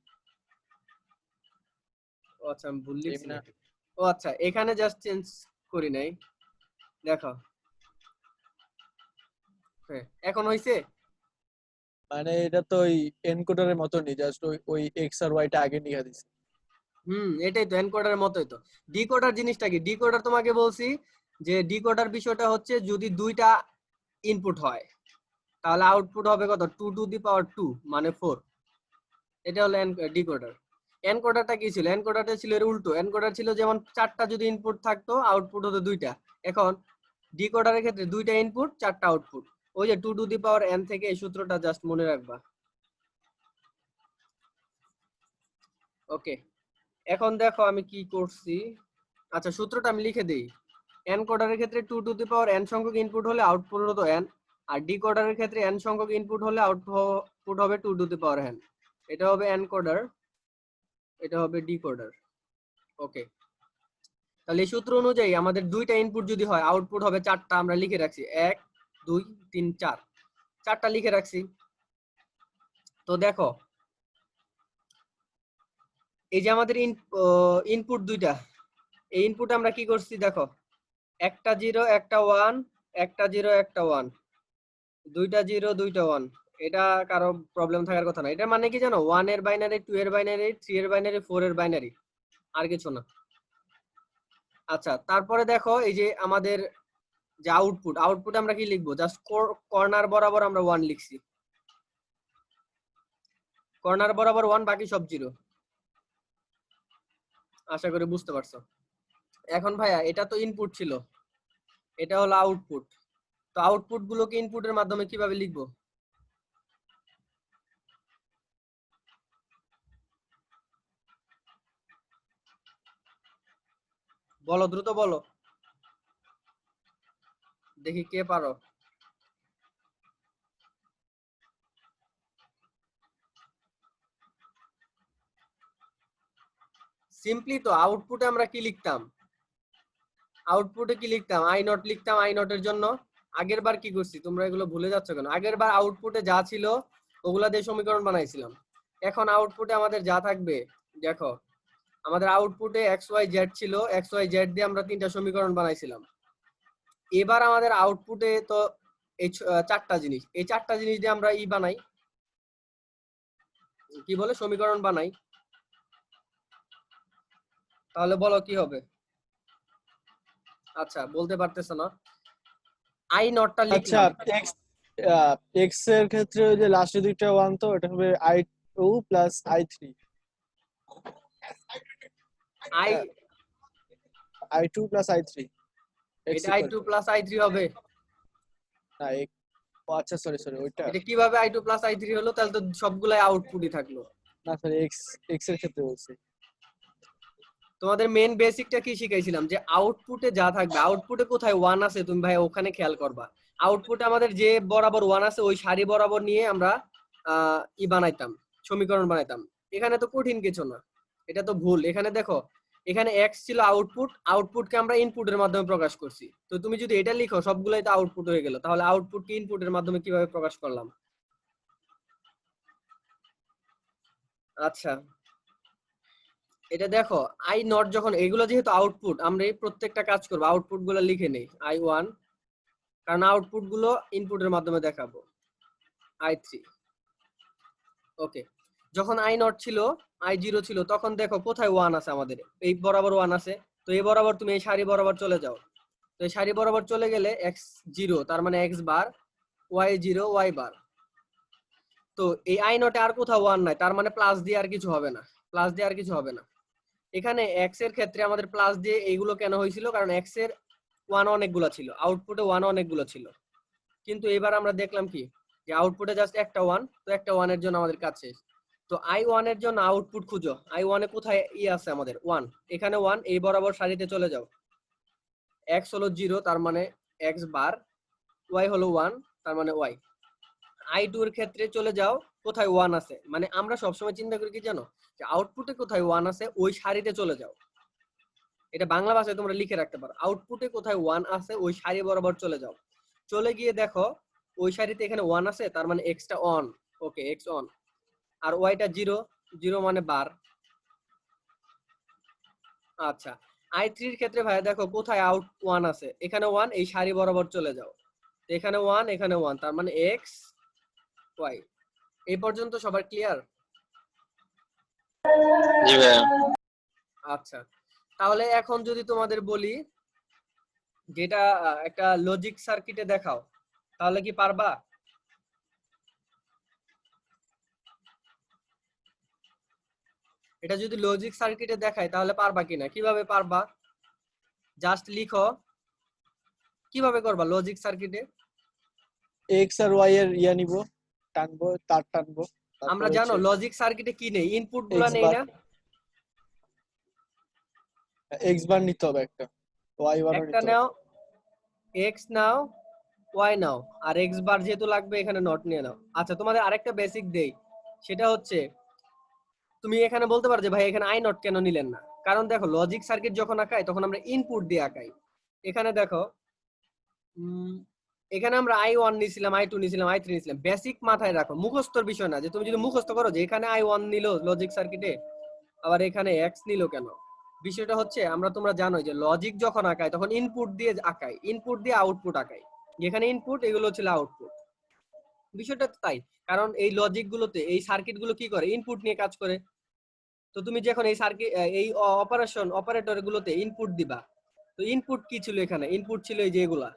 ও আচ্ছা, আমি ভুল সেম লিখছি না। নাকি? ও আচ্ছা, এখানে জাস্ট চেঞ্জ করি নাই, দেখো। হ্যাঁ, এখন হইছে। মানে এটা তো ওই এনকোডারের মতনই, জাস্ট ওই ওই এক্স আর ওয়াইটা আগে লিখা দিছে। এটাই তো এনকোডারের মতোই তো। ডিকোডার জিনিসটা কি? ডিকোডার তোমাকে বলছি যে ডিকোডার বিষয়টা হচ্ছে যদি দুইটা ইনপুট হয় তাহলে আউটপুট হবে কত? 2 টু দি পাওয়ার 2 মানে 4। এটা হলো ডিকোডার। এনকোডারটা কি ছিল? এনকোডারটা ছিল এর উল্টো। এনকোডার ছিল যেমন 4টা যদি ইনপুট থাকতো আউটপুট হতো 2টা। এখন ডিকোডারের ক্ষেত্রে 2টা ইনপুট 4টা আউটপুট। ওই যে 2 টু দি পাওয়ার n থেকে এই সূত্রটা জাস্ট মনে রাখবা। ওকে, এখন দেখো আমি কি করছি। আচ্ছা, সূত্রটা আমি লিখে দেই। এনকোডারের ক্ষেত্রে 2 টু দি পাওয়ার n সংখ্যক ইনপুট হলে আউটপুট হতো n, আর ডিকোডারের ক্ষেত্রে n সংখ্যক ইনপুট হলে আউটপুট হবে 2 টু দি পাওয়ার n। এটা হবে এনকোডার, এটা হবে ডিকোডার। ওকে, তাহলে এই সূত্র অনুযায়ী আমাদের দুইটা ইনপুট যদি হয় আউটপুট হবে 4টা। আমরা লিখে রাখছি 1 2 3 4, 4টা লিখে রাখছি। তো দেখো এই যে আমাদের ইনপুট দুইটা, এই ইনপুট আমরা কি করছি দেখো, একটা 0 একটা 1, একটা 0 একটা 1, দুইটা 0 দুইটা 1। এটা কারো প্রবলেম থাকার কথা না। এটা মানে কি জানো? 1 এর বাইনারি, 2 এর বাইনারি, 3 এর বাইনারি, 4 এর বাইনারি, আর কিছু না। আচ্ছা, তারপরে দেখো এই যে আমাদের যে আউটপুট আমরা কি লিখবো? জাস্ট কর্নার বরাবর আমরা 1 লিখছি, কর্নার বরাবর 1, বাকি সব 0। আশা করি বুঝতে পারছো। এখন ভাইয়া এটা তো ইনপুট ছিল, এটা হলো আউটপুট। তো আউটপুট গুলোকে ইনপুটের মাধ্যমে কিভাবে লিখবো? বলো, দ্রুত বলো, দেখি কে পারো। সিম্পলি তো আউটপুটে আমরা কি লিখতাম? আউটপুটে কি লিখতাম? আই নট লিখতাম। আই নটের জন্য আগের বার কি করছি তোমরা এগুলো ভুলে যাচ্ছ কেন? আগের বার আউটপুটে যা ছিল ওগুলা দিয়ে সমীকরণ বানাইছিলাম। এখন আউটপুটে আমাদের যা থাকবে, দেখো আমাদের আউটপুটে এক্স ওয়াই জেড ছিল, এক্স ওয়াই জেড দিয়ে আমরা 3টা সমীকরণ বানাইছিলাম। এবার আমাদের আউটপুটে তো এই 4টা জিনিস, এই 4টা জিনিস দিয়ে আমরা বানাই, কি বলে, সমীকরণ বানাই। তাহলে বলো কি হবে? আচ্ছা, বলতে পারতেছ না। আই নটটা আচ্ছা, লিখলাম। এক্স এক্স এর ক্ষেত্রে ওই যে লাস্টে দুইটা ওয়ান, তো এটা হবে i2 plus i3। I i2 plus i3 x এটা equal i2 to, plus i3 হবে? না ও আচ্ছা সরি সরি ওইটা এটা কিভাবে i2 প্লাস i3 হলো? তাহলে তো সবগুলাই আউটপুটই থাকলো। না, সরি এক্স এক্স এর ক্ষেত্রে বলছি। তোমাদের মেন বেসিকটা কি শিখাইছিলাম যে আউটপুটে যা থাকবে, আউটপুটে কোথায় ওয়ান আছে তুমি ভাই ওখানে খেয়াল করবা। আউটপুটে আমাদের যে বরাবর ওয়ান আছে ওই সারি বরাবর নিয়ে আমরা বানাইতাম, সমীকরণ বানাইতাম। এখানে তো কঠিন কিছু না, এটা তো ভুল। এখানে দেখো, এখানে এক্স ছিল আউটপুট, আউটপুটকে আমরা ইনপুটের মাধ্যমে প্রকাশ করছি। তো তুমি যদি এটা লিখো সবগুলাই তো আউটপুট হয়ে গেল, তাহলে আউটপুটকে ইনপুটের মাধ্যমে কিভাবে প্রকাশ করলাম? আচ্ছা, এটা দেখো আই নট যখন, এগুলো যেহেতু আউটপুট, আমরা এই প্রত্যেকটা কাজ করবো আউটপুট গুলো লিখে নেই আই ওয়ান, কারণ আউটপুট গুলো ইনপুটের মাধ্যমে দেখাবো। আই থ্রি, ওকে। যখন আই নট ছিল, আই জিরো ছিল, তখন দেখো কোথায় ওয়ান আছে আমাদের, এই বরাবর ওয়ান আছে। তো এই বরাবর তুমি এই সারি বরাবর চলে যাও। তো এই সারি বরাবর চলে গেলে এক্স জিরো, তার মানে x bar, Y zero, y bar. তো এই আই নটে আর কোথাও ওয়ান নাই, তার মানে প্লাস দিয়ে আর কিছু হবে না, প্লাস দিয়ে আর কিছু হবে না। এখানে এক্স এর ক্ষেত্রে আমাদের প্লাস দিয়ে এইগুলো কেন হয়েছিল, কারণ এক্স এর ওয়ান অনেকগুলো ছিল, আউটপুটে ওয়ান অনেকগুলো ছিল। কিন্তু এবার আমরা দেখলাম কি যে আউটপুটে জাস্ট একটা ওয়ান, তো একটা ওয়ানের জন্য আমাদের কাজ শেষ। তো আই ওয়ান এর জন্য আউটপুট খুঁজো, আই ওয়ানে কোথায় আছে আমাদের ওয়ান, এখানে ওয়ান, এই বরাবর সারিতে চলে যাও। এক্স হলো জিরো, তার মানে এক্স বার, ওয়াই হলো ওয়ান, তার মানে ওয়াই। আই টু এর ক্ষেত্রে চলে যাও, কোথায় ওয়ান আছে, মানে আমরা সবসময় চিন্তা করি কি জানো, যে আউটপুটে কোথায় ওয়ান আছে ওই সারিতে চলে যাও। এটা বাংলা ভাষায় তোমরা লিখে রাখতে পারো, আউটপুটে কোথায় ওয়ান আছে ওই সারি বরাবর চলে যাও। চলে গিয়ে দেখো ওই সারিতে এখানে ওয়ান আছে, তার মানে এক্সটা অন, ওকে এক্স অন। আর ওয়াইটা জিরো, জিরো মানে বার। আচ্ছা, আই থ্রির ক্ষেত্রে ভাই দেখো কোথায় আউট ওয়ান আছে, এখানে ওয়ান, এই সারি বরাবর চলে যাও। এখানে ওয়ান, এখানে ওয়ান, তার মানে এক্স ওয়াই। এই পর্যন্ত সবার ক্লিয়ার? জি ভাইয়া। আচ্ছা, তাহলে এখন যদি তোমাদের বলি যেটা একটা লজিক সার্কিটে দেখাও, তাহলে কি পারবা? এটা যদি লজিক সার্কিটে দেখায় তাহলে পারবা কিনা, কিভাবে পারবা জাস্ট লিখো, কিভাবে করবা লজিক সার্কিটে? এক্স আর ওয়াই এর ইয়া নিব, টানবো, তার টানবো, আমরা তারপর জানো হচ্ছে লজিক সার্কিটে কি নেই, ইনপুট গুলা এক্স নেই বার, না? এক্স বার নিতে হবে একটা, ওয়াই বারও একটা নিতে হবে। নাও, এক্স নাও, ওয়াই নাও, আর এক্স বার যেহেতু লাগবে এখানে নট নিয়ে নাও। আচ্ছা, তোমাদের আরেকটা বেসিক দেই, সেটা হচ্ছে তুমি এখানে বলতে পারো যে ভাই এখানে আই নট কেন নিলেন না, কারণ দেখো লজিক সার্কিট যখন আঁকাই তখন আমরা ইনপুট দিয়ে আঁকাই। এখানে দেখো এখানে আমরা আই ওয়ান নিছিলাম, আই টু নিছিলাম, আই থ্রি নিছিলাম, বেসিক মাথায় রাখো, মুখস্থর বিষয় না যে তুমি যদি মুখস্থ করো যে এখানে আই ওয়ান নিল লজিক সার্কিটে, আবার এখানে এক্স নিল কেন। বিষয়টা হচ্ছে আমরা, তোমরা জানো যে লজিক যখন আঁকাই তখন ইনপুট দিয়ে আঁকাই, ইনপুট দিয়ে আউটপুট আঁকাই, যেখানে ইনপুট এগুলো ছিল আউটপুট। বিষয়টা তো তাই, কারণ এই লজিক গুলোতে এই সার্কিট গুলো কি করে, ইনপুট নিয়ে কাজ করে। তো তুমি যখন এই সার্কিট এই অপারেশন অপারেটর গুলোতে ইনপুট দিবা, তো ইনপুট কি ছিল, এখানে ইনপুট ছিল এই যে এগুলা,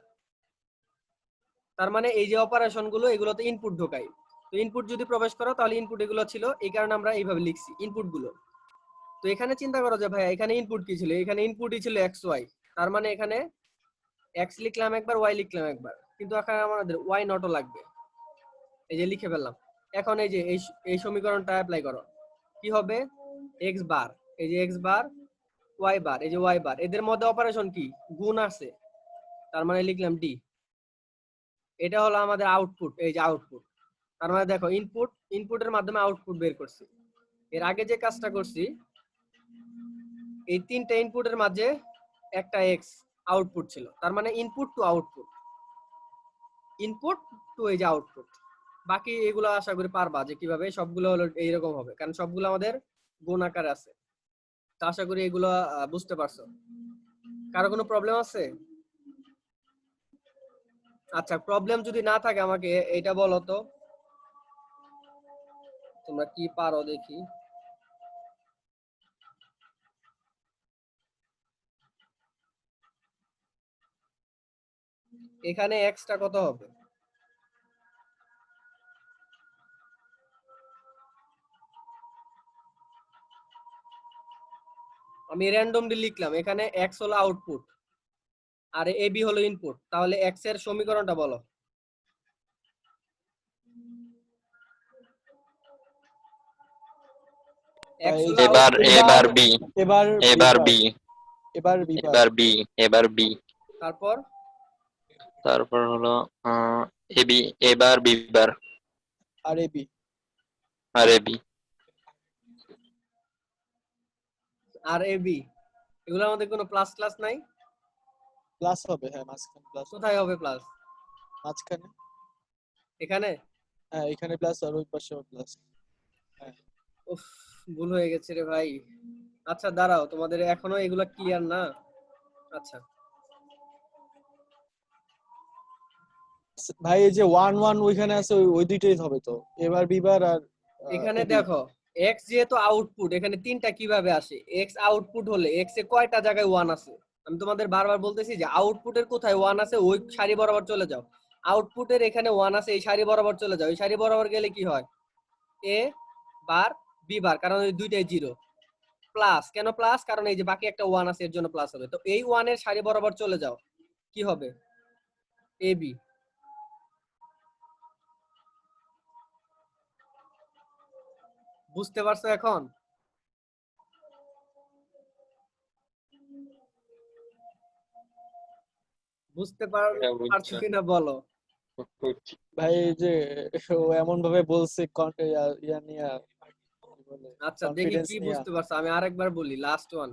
তার মানে এই যে অপারেশন গুলো এগুলোতে ইনপুট ঢোকাই। তো ইনপুট যদি প্রবেশ করো তাহলে ইনপুট এগুলো ছিল, এই কারণে আমরা এইভাবে লিখছি ইনপুট গুলো। তো এখানে চিন্তা করো যে ভাই এখানে ইনপুট কি ছিল, এখানে ইনপুটই ছিল এক্স ওয়াই, তার মানে এখানে এক্স লিখলাম একবার, ওয়াই লিখলাম একবার, কিন্তু এখানে আমাদের ওয়াই নটও লাগবে, এই যে লিখে ফেললাম। এখন এই যে এই সমীকরণটা অ্যাপ্লাই করো, কি হবে, এক্স বার, এই যে এক্স বার, ওয়াই বার, এই যে ওয়াই বার, এদের মধ্যে অপারেশন কি, গুণ আছে, তার মানে লিখলাম ডি। এটা হলো আমাদের আউটপুট, এই যে আউটপুট, তার মানে দেখো ইনপুট, ইনপুটের মাধ্যমে আউটপুট বের করছি। এর আগে যে কাজটা করছি, এই তিনটা ইনপুটের মাঝে একটা এক্স আউটপুট ছিল, তার মানে input to output, input to এই যে আউটপুট। বাকি এগুলো আশা করি পারবা যে কিভাবে, সবগুলো হলো এইরকম হবে, কারণ সবগুলো আমাদের গুণ আকারে আছে। তো আশা করি এগুলো বুঝতে পারছো। কারো কোনো প্রবলেম আছে? আচ্ছা, প্রবলেম যদি না থাকে আমাকে এটা বলো তো, তোমরা কি পারো দেখি। এখানে এক্সটা কত হবে? আমি র্যান্ডমলি লিখলাম, এখানে এক্স হলো আউটপুট আর এ বি হলো ইনপুট, তাহলে এক্স এর সমীকরণটা বলো। x এই হলো যে এবার আউটপুট, এবার বি এবার এবার বিবার, বি এবার বিবার, এবার বি এবার বি তারপর তারপর হলো এবি এবার Bieber R A B. R AB R A B, এগুলোর মধ্যে কোনো প্লাস ক্লাস নাই? প্লাস হবে, হ্যাঁ মাঝখানে প্লাস, কোথায় হবে প্লাস? মাঝখানে, এখানে? হ্যাঁ এখানে প্লাস আর ওই পাশেও প্লাস। হ্যাঁ উফ, ভুল হয়ে গেছে রে ভাই। আচ্ছা দাঁড়াও, তোমাদের এখনো এগুলা ক্লিয়ার না? আচ্ছা ভাই এই যে 1 1 ওইখানে আছে, ওই দুইটাই হবে তো, এবার বিবার আর এখানে এবি। দেখো, এক্স যেহেতু আউটপুট, এখানে তিনটা কিভাবে আসে? এক্স আউটপুট হলে এক্স এ কয়টা জায়গায় ওয়ান আছে? আমি তোমাদের বারবার বলতেছি যে আউটপুটের কোথায় ওয়ান আছে ওই সারি বরাবর চলে যাও। আউটপুটের এখানে ওয়ান আছে, এই সারি বরাবর চলে যাও। এই সারি বরাবর গেলে কি হয়? এ বার বি বার, কারণ ওই দুইটাই জিরো। প্লাস কেন প্লাস? কারণ এই যে বাকি একটা ওয়ান আছে, এর জন্য প্লাস হবে। তো এই ওয়ানের সারি বরাবর চলে যাও, কি হবে? A B. বুঝতে পারছো এখন? বুঝতে এটা পারছো বুঝছো কিনা বলো? ভাই এই যে ও এমন ভাবে বলছে ইয়া নিয়া, কি বলে, আচ্ছা দেখি কনফিডেন্স কি নিয়া। বুঝতে পারছো। আমি আরেকবার বলি, লাস্ট ওয়ান।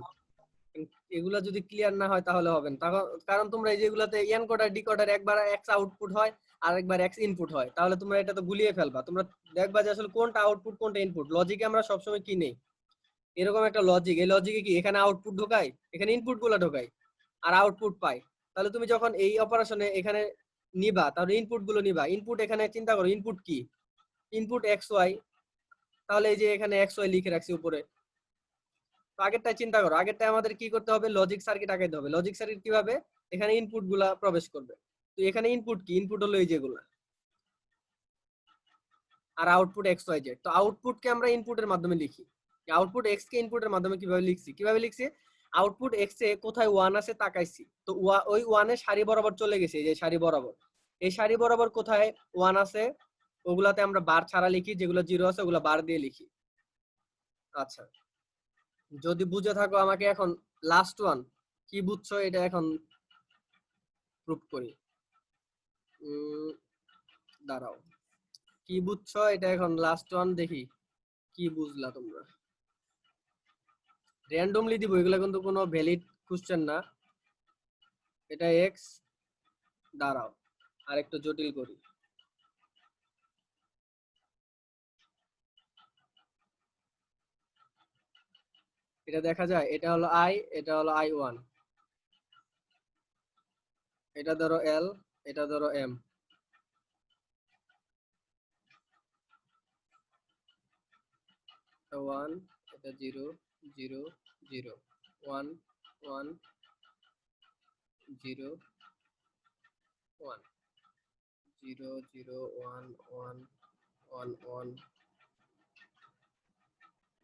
এগুলা যদি ক্লিয়ার না হয় তাহলে হবে না। কারণ তোমরা এই যেগুলাতে এনকোডার ডিকোডার একবার এক্স আউটপুট হয় আর একবার এক্স ইনপুট হয়, তাহলে তোমরা এটা তো গুলিয়ে ফেলবা। তোমরা দেখবা যে আসলে কোনটা আউটপুট কোনটা ইনপুট। লজিকে আমরা সবসময় কি নেই, এরকম একটা লজিক। এই লজিকে কি এখানে আউটপুট ঢোকাই, এখানে ইনপুট গুলা ঢোকাই আর আউটপুট পাই। তাহলে তুমি যখন এই অপারেশনে এখানে নিবা, তাহলে ইনপুট গুলো নিবা। ইনপুট এখানে চিন্তা করো, ইনপুট কি? Input x Y. তাহলে এই যে এখানে এক্স ওয়াই লিখে রাখছি উপরে। তো আগেরটা চিন্তা করো, আগেরটা আমাদের কি করতে হবে? লজিক সার্কিট আগাইতে হবে। লজিক সার্কিট কিভাবে? এখানে ইনপুট গুলা প্রবেশ করবে। তো এখানে ইনপুট কি? ইনপুট হলো এই যেগুলা, আর আউটপুট এক্স ওয়াই জেড। তো আউটপুটকে আমরা ইনপুটের মাধ্যমে লিখি। আউটপুট এক্স কে ইনপুটের মাধ্যমে কিভাবে লিখছি? কিভাবে লিখছি? আউটপুট এক্স এ কোথায় ওয়ান আছে তাকাইছি, তো ওই ওয়ানের সারি বরাবর চলে গেছে, এই যে সারি বরাবর। এই সারি বরাবর কোথায় ওয়ান আছে ওগুলাতে আমরা বার ছাড়া লিখি, যেগুলো জিরো আছে ওগুলা বার দিয়ে লিখি। আচ্ছা, যদি বুঝে থাকো আমাকে এখন লাস্ট ওয়ান কি বুঝছো এটা এখন প্রুফ করি। দাঁড়াও, কি বুঝছো এটা এখন লাস্ট ওয়ান দেখি কি বুঝলা তোমরা। র্যান্ডমলি দিব, এগুলা কিন্তু কোনো ভ্যালিড কোশ্চেন না। এটা এক্স, দাঁড়াও আর একটু জটিল করি। এটা দেখা যায়, এটা হলো আই, এটা হলো আই ওয়ান, এটা ধরো এল, এটা ধরো এম। ওয়ান, এটা zero, zero, zero, one, one, zero, one, zero, zero, one, one, one, one,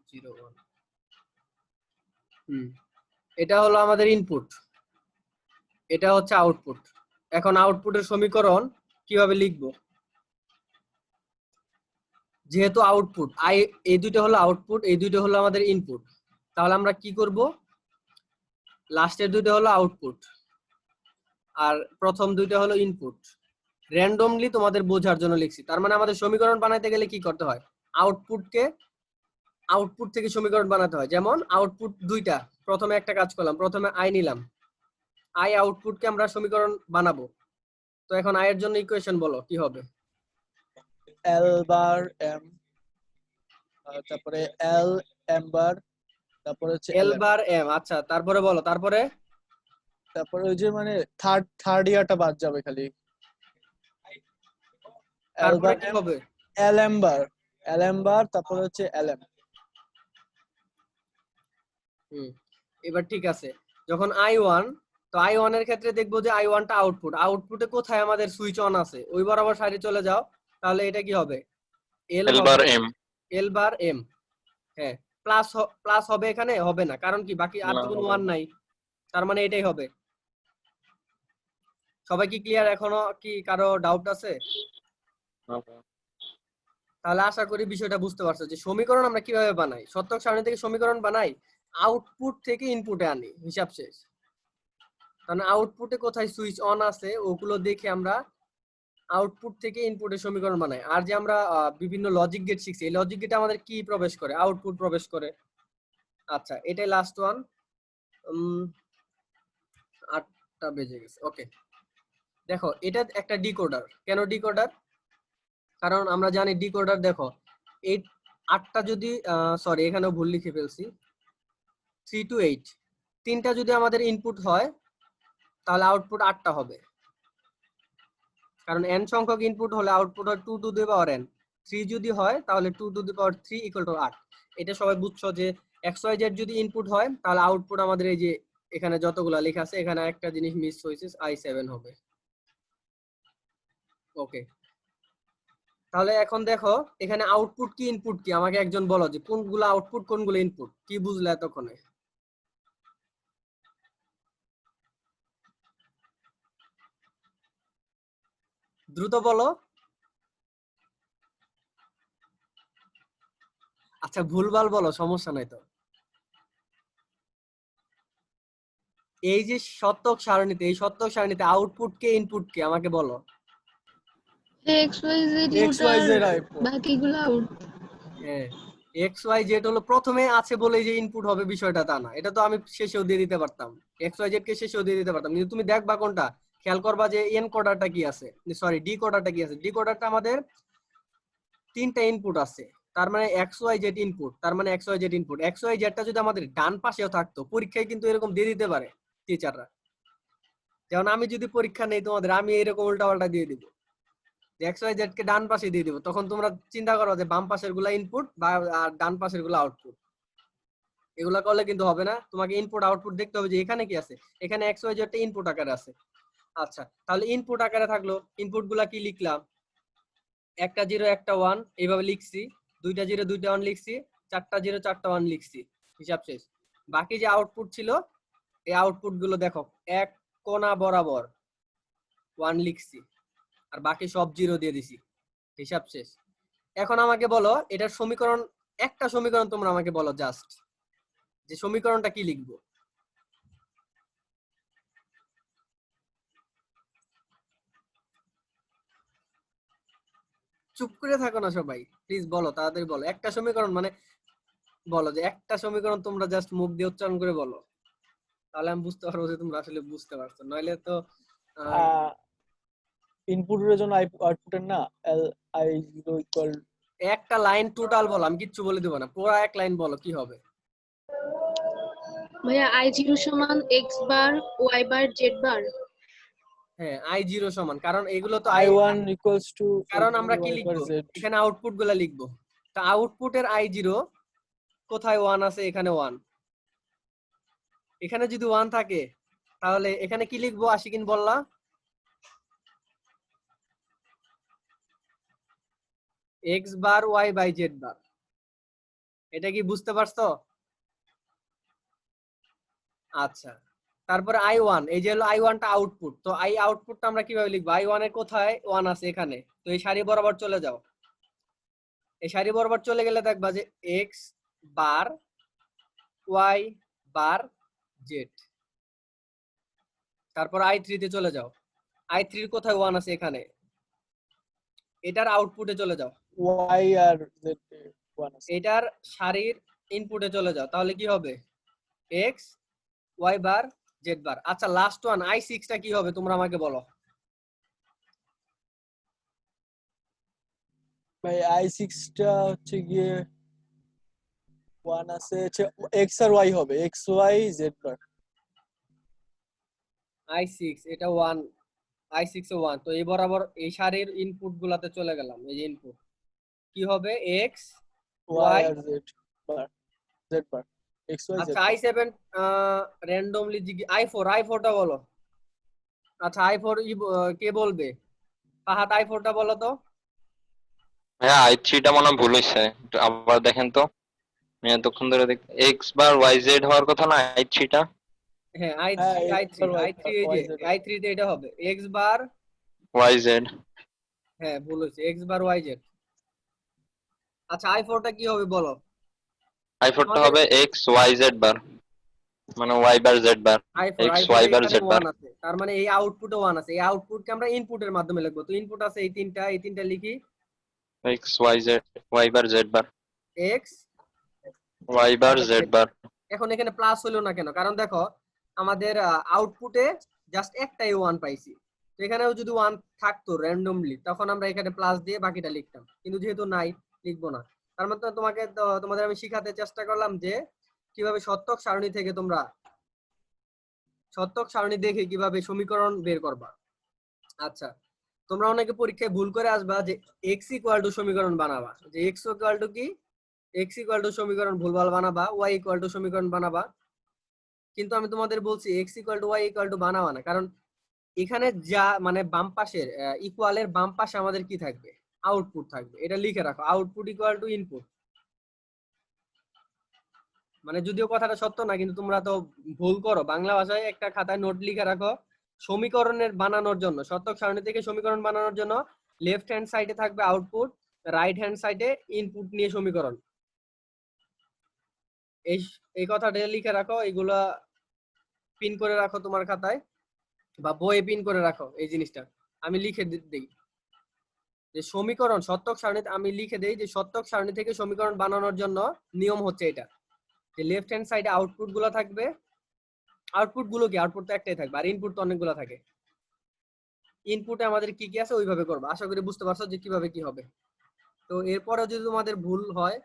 zero, one. এটা হলো আমাদের ইনপুট, এটা হচ্ছে আউটপুট। এখন আউটপুটের সমীকরণ কিভাবে লিখবো? যেহেতু আউটপুট আই, এই দুইটা হলো আউটপুট, এই দুইটা হলো আমাদের ইনপুট, তাহলে আমরা কি করব? লাস্টের দুইটা হলো আউটপুট আর প্রথম দুইটা হলো ইনপুট। র্যান্ডমলি তোমাদের বোঝার জন্য লিখছি। তার মানে আমাদের সমীকরণ বানাইতে গেলে কি করতে হয়? আউটপুটকে আউটপুট থেকে সমীকরণ বানাতে হয়। যেমন আউটপুট দুইটা, প্রথমে একটা কাজ করলাম, প্রথমে আই নিলাম, আই আউটপুটকে আমরা সমীকরণ বানাবো। তো এখন আই এর জন্য ইকুয়েশন বলো কি হবে? এল বার এম, তারপরে এল এম বার, তারপরে হচ্ছে এল এল এম, বার এম। আচ্ছা তারপরে বলো, তারপরে তারপরে ওই যে মানে থার্ড ইয়ারটা বাদ যাবে খালি। এল তারপরে বার কি এম, হবে? এল এম বার, এল এম বার, তারপরে হচ্ছে এল এম। এবার ঠিক আছে, যখন আই ওয়ান, তো আই ওয়ান এর ক্ষেত্রে দেখবো যে আই ওয়ানটা আউটপুট, আউটপুটে কোথায় আমাদের সুইচ অন আছে ওই বরাবর সাইডে চলে যাও। তাহলে এটা কি হবে? এল এল হবে, বার এম এল বার এম। হ্যাঁ, প্লাস প্লাস হবে, এখানে হবে না, কারণ কি বাকি আর না তো কোনো হবে ওয়ান না। নাই। তার মানে এটাই হবে। সবাই কি ক্লিয়ার? এখনো কি কারো ডাউট আছে? হবে। তাহলে আশা করি বিষয়টা বুঝতে পারছো যে সমীকরণ আমরা কিভাবে বানাই। সত্যক সারণী থেকে সমীকরণ বানাই, আউটপুট থেকে ইনপুটে আনি, হিসাব শেষ। কারণ আউটপুটে কোথায় সুইচ অন আছে ওগুলো দেখে আমরা আউটপুট থেকে ইনপুটের সমীকরণ বানাই। আর যে আমরা বিভিন্ন লজিক গেট শিখছি, এই লজিক গেটে আমাদের কি প্রবেশ করে? আউটপুট প্রবেশ করে। আচ্ছা, এটাই লাস্ট ওয়ান। 8টা বেজে গেছে। ওকে, দেখো এটা একটা ডিকোডার। কেন ডিকোডার? কারণ আমরা জানি ডিকোডার, দেখো এই 8টা যদি সরি এখানেও ভুল লিখে ফেলছি, 3 to 8, তিনটা যদি আমাদের ইনপুট হয় তাহলে আউটপুট 8টা হবে। কারণ n সংখ্যক ইনপুট হলে আউটপুট হয় 2 to the power n। 3 যদি হয় তাহলে 2 to the power 3 equal to 8। এটা সবাই বুঝছো যে xyz যদি ইনপুট হয় তাহলে আউটপুট আমাদের এই যে এখানে যতগুলা লেখা আছে এখানে একটা জিনিস মিস হয়েছে, i7 হবে। ওকে, তাহলে এখন দেখো এখানে আউটপুট কি ইনপুট কি আমাকে একজন বলো যে কোনগুলো আউটপুট কোনগুলো ইনপুট, কি বুঝলে এতক্ষণে? দ্রুত বলো। আচ্ছা ভুলভাল বলো, সমস্যা নাই তো। এই যে শতক সারণীতে, এই শতক সারণীতে আউটপুট কে ইনপুট কে আমাকে বলো। X y z x input y আর জেড আউটপুট। বাকিগুলো আউট। হ্যাঁ, এক্স ওয়াই জেড হলো প্রথমে আছে বলে যে ইনপুট হবে বিষয়টা তা না। এটা তো আমি শেষেও দিয়ে দিতে পারতাম, এক্স ওয়াই জেড কে শেষেও দিয়ে দিতে পারতাম, কিন্তু তুমি দেখবা কোনটা, খেয়াল করবা যে এন কোডারটা কি আছে, সরি ডি কোডারটা কি আছে। ডি কোডারটা আমাদের তিনটা ইনপুট আছে, তার মানে এক্স ওয়াই জেড ইনপুট, তার মানে x y z input. X y জেডটা যদি আমাদের ডান পাশেও থাকতো, পরীক্ষায় কিন্তু এরকম দিয়ে দিতে পারে টিচাররা। যেমন আমি যদি পরীক্ষা নেই তোমাদের, আমি এরকম উল্টাপাল্টা দিয়ে দিব, এক্স ওয়াই জেড কে ডান পাশে দিয়ে দিব, তখন তোমরা চিন্তা করো যে বাম পাশের গুলা ইনপুট বা আর ডান পাশের গুলা আউটপুট। এগুলা করলে কিন্তু হবে না, তোমাকে ইনপুট আউটপুট দেখতে হবে যে এখানে কি আছে। এখানে এক্স ওয়াই জেডটা ইনপুট আকারে আছে। আচ্ছা, তাহলে ইনপুট আকারে থাকলো, ইনপুট গুলা কি লিখলাম? একটা জিরো একটা ওয়ান এইভাবে লিখছি, দুইটা জিরো দুইটা ওয়ান লিখছি, চারটা জিরো চারটা ওয়ান লিখছি, হিসাব শেষ। বাকি যে আউটপুট ছিল, এই আউটপুট গুলো দেখো এক কোণা বরাবর ওয়ান লিখছি, আর বাকি সব জিরো দিয়ে দিছি, হিসাব শেষ। এখন আমাকে বলো এটার সমীকরণ, একটা সমীকরণ তোমরা আমাকে বলো জাস্ট, যে সমীকরণটা কি লিখবো। চুপ করে থাকো না সবাই, প্লিজ বলো, তাড়াতাড়ি বলো একটা সমীকরণ, মানে বলো যে একটা সমীকরণ তোমরা জাস্ট মুখ দিয়ে উচ্চারণ করে বলো, তাহলে আমি বুঝতে পারবো যে তোমরা আসলে বুঝতে পারছো, নইলে তো ইনপুটের জন্য আউটপুটের না এল আই জিরো ইকুয়াল। একটা লাইন টোটাল বলো, আমি কিচ্ছু বলে দেবো না, পুরো এক লাইন বলো কি হবে। ভাইয়া i0 সমান x বার y বার z বার। হ্যাঁ, i0 সমান, কারণ এগুলো তো i1 ইকুয়ালস টু কারণ আমরা কি y বার লিখবো, z। এখানে আউটপুট গুলা লিখবো। তা আউটপুটের i0 কোথায় ওয়ান আছে? এখানে ওয়ান। এখানে যদি ওয়ান থাকে তাহলে এখানে কি লিখবো আশিকিন বললা? X bar y by z bar. এটা কি বুঝতে পারছো? আচ্ছা, তারপরে i1, এই যে হলো i1টা আউটপুট, তো আউটপুটটা আমরা কিভাবে লিখবো? i1 এর কোথায় ওয়ান আছে? এখানে। তো এই সারি বরাবর চলে যাও, এই সারি বরাবর চলে গেলে দেখবা যে x bar y bar Z. তারপর i3 তে চলে যাও, i3 এর কোথায় ওয়ান আছে? এখানে। এটার আউটপুটে চলে যাও, y আর z ওয়ান আছে। এটার সারির ইনপুটে চলে যাও, তাহলে কি হবে? X y bar Z bar. আচ্ছা, লাস্ট ওয়ান i6 টা কি হবে তোমরা আমাকে বলো। ভাই i6 টা হচ্ছে গিয়ে ওয়ান আছে, হচ্ছে x আর y হবে, x y z বার। i6 এটা ওয়ান, i6 এ ওয়ান, তো এই বরাবর এই সারির ইনপুট গুলাতে চলে গেলাম, এই যে ইনপুট কি হবে? X y y. আর z bar, z bar, x y z আচ্ছা, বার। i7 র্যান্ডমলি i4 টা বলো। আচ্ছা, i4 কে বলবে? ফাহাদ i4 টা বলো তো। হ্যাঁ i3 টা মনে হয় ভুল হয়েছে, একটু আবার দেখেন তো। আমি এতক্ষণ ধরে দেখ এক্স বার ওয়াই জেড হওয়ার কথা না i3 টা। হ্যাঁ, হ্যাঁ i3 x আর y i3 এই যে z। i3 তে এটা হবে এক্স বার, ওয়াই জেড। হ্যাঁ ভুল হয়েছে, এক্স বার ওয়াই জেড। আচ্ছা i4 টা কি হবে বলো? i4 টা আমাদের হবে x y z বার, মানে y বার z বার, i4 x i4 y বার এখানে z বার। 1 আছে, তার মানে এই আউটপুটে 1 আছে, এই আউটপুটকে আমরা ইনপুটের মাধ্যমে লিখবো। তো ইনপুট আছে এই তিনটা লিখি, x y z, y বার z বার, x y বার z z। বার। এখন এখানে প্লাস হলো না কেন? কারণ দেখো আমাদের আউটপুটে জাস্ট একটাই 1 পাইছি, তো এখানেও যদি 1 থাকতো র্যান্ডমলি তখন আমরা এখানে প্লাস দিয়ে বাকিটা লিখতাম, কিন্তু যেহেতু নাই লিখবো না। তার মধ্যে তোমাদের আমি শিখাতে চেষ্টা করলাম যে কিভাবে শতক সারণী থেকে তোমরা শতক সারণী দেখে কিভাবে সমীকরণ বের করবা। আচ্ছা, তোমরা অনেকে পরীক্ষায় ভুল করে আসবা যে x ইকুয়াল টু সমীকরণ বানাবা, যে x ইকুয়াল টু কি, x ইকুয়াল টু সমীকরণ ভুলভাল বানাবা, y ইকুয়াল টু সমীকরণ বানাবা। কিন্তু আমি তোমাদের বলছি x equal to y equal to বানাবা না, কারণ এখানে যা মানে বাম পাশের ইকুয়ালের বাম পাশে আমাদের কি থাকবে, আউটপুট থাকবে। এটা লিখে রাখো, আউটপুট ইকুয়াল টু ইনপুট। মানে যদিও কথাটা সত্য না, কিন্তু তোমরা তো ভুল করো। বাংলা ভাষায় একটা খাতায় নোট লিখে রাখো, সমীকরণের বানানোর জন্য, শতক সারণী থেকে সমীকরণ বানানোর জন্য লেফট হ্যান্ড সাইডে থাকবে আউটপুট, রাইট হ্যান্ড সাইডে ইনপুট নিয়ে সমীকরণ। এই এই কথাটা লিখে রাখো, এগুলা পিন করে রাখো তোমার খাতায় বা বইয়ে পিন করে রাখো। এই জিনিসটা আমি লিখে দিই যে সমীকরণ শতক সারণীতে, আমি লিখে দেই যে শতক সারণী থেকে সমীকরণ বানানোর জন্য নিয়ম হচ্ছে এটা, যে লেফট হ্যান্ড সাইডে আউটপুট গুলো থাকবে। আউটপুট গুলো কি, আউটপুট তো একটাই থাকবে, আর ইনপুট তো অনেকগুলো থাকে। ইনপুটে আমাদের কি কি আছে ওইভাবে করবো। আশা করি বুঝতে পারছো যে কিভাবে কি হবে। তো এরপরেও যদি তোমাদের ভুল হয়,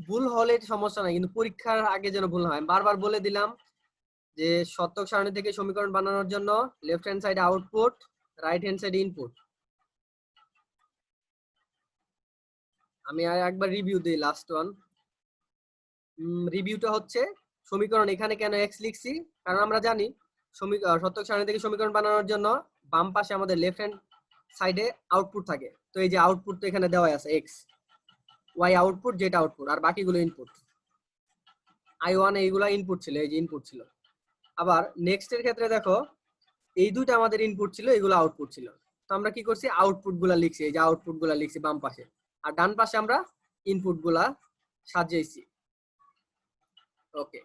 ভুল হলে সমস্যা নাই, কিন্তু পরীক্ষার আগে যেন ভুল না হয়। বারবার বলে দিলাম যে শতক সারণী থেকে সমীকরণ বানানোর জন্য লেফট হ্যান্ড সাইডে আউটপুট, রাইট হ্যান্ড সাইডে ইনপুট। আমি আর একবার রিভিউ দিই, লাস্ট ওয়ান। রিভিউটা হচ্ছে সমীকরণ এখানে কেন x লিখছি, কারণ আমরা জানি শতক সারণী থেকে সমীকরণ বানানোর জন্য বাম পাশে আমাদের লেফট হ্যান্ড সাইডে আউটপুট থাকে। তো এই যে আউটপুট তো এখানে দেওয়া আছে, x y output, z output, আর বাকিগুলো ইনপুট। i1 এইগুলা ইনপুট ছিল, এই যে ইনপুট ছিল। আবার নেক্সট এর ক্ষেত্রে দেখো এই দুইটা আমাদের ইনপুট ছিল, এগুলো আউটপুট ছিল। তো আমরা কি করছি, আউটপুট গুলা লিখছি, এই যে আউটপুট গুলা লিখছি বাম পাশে, আর ডান পাশে আমরা ইনপুট গুলা সাজিয়েছি। ওকে,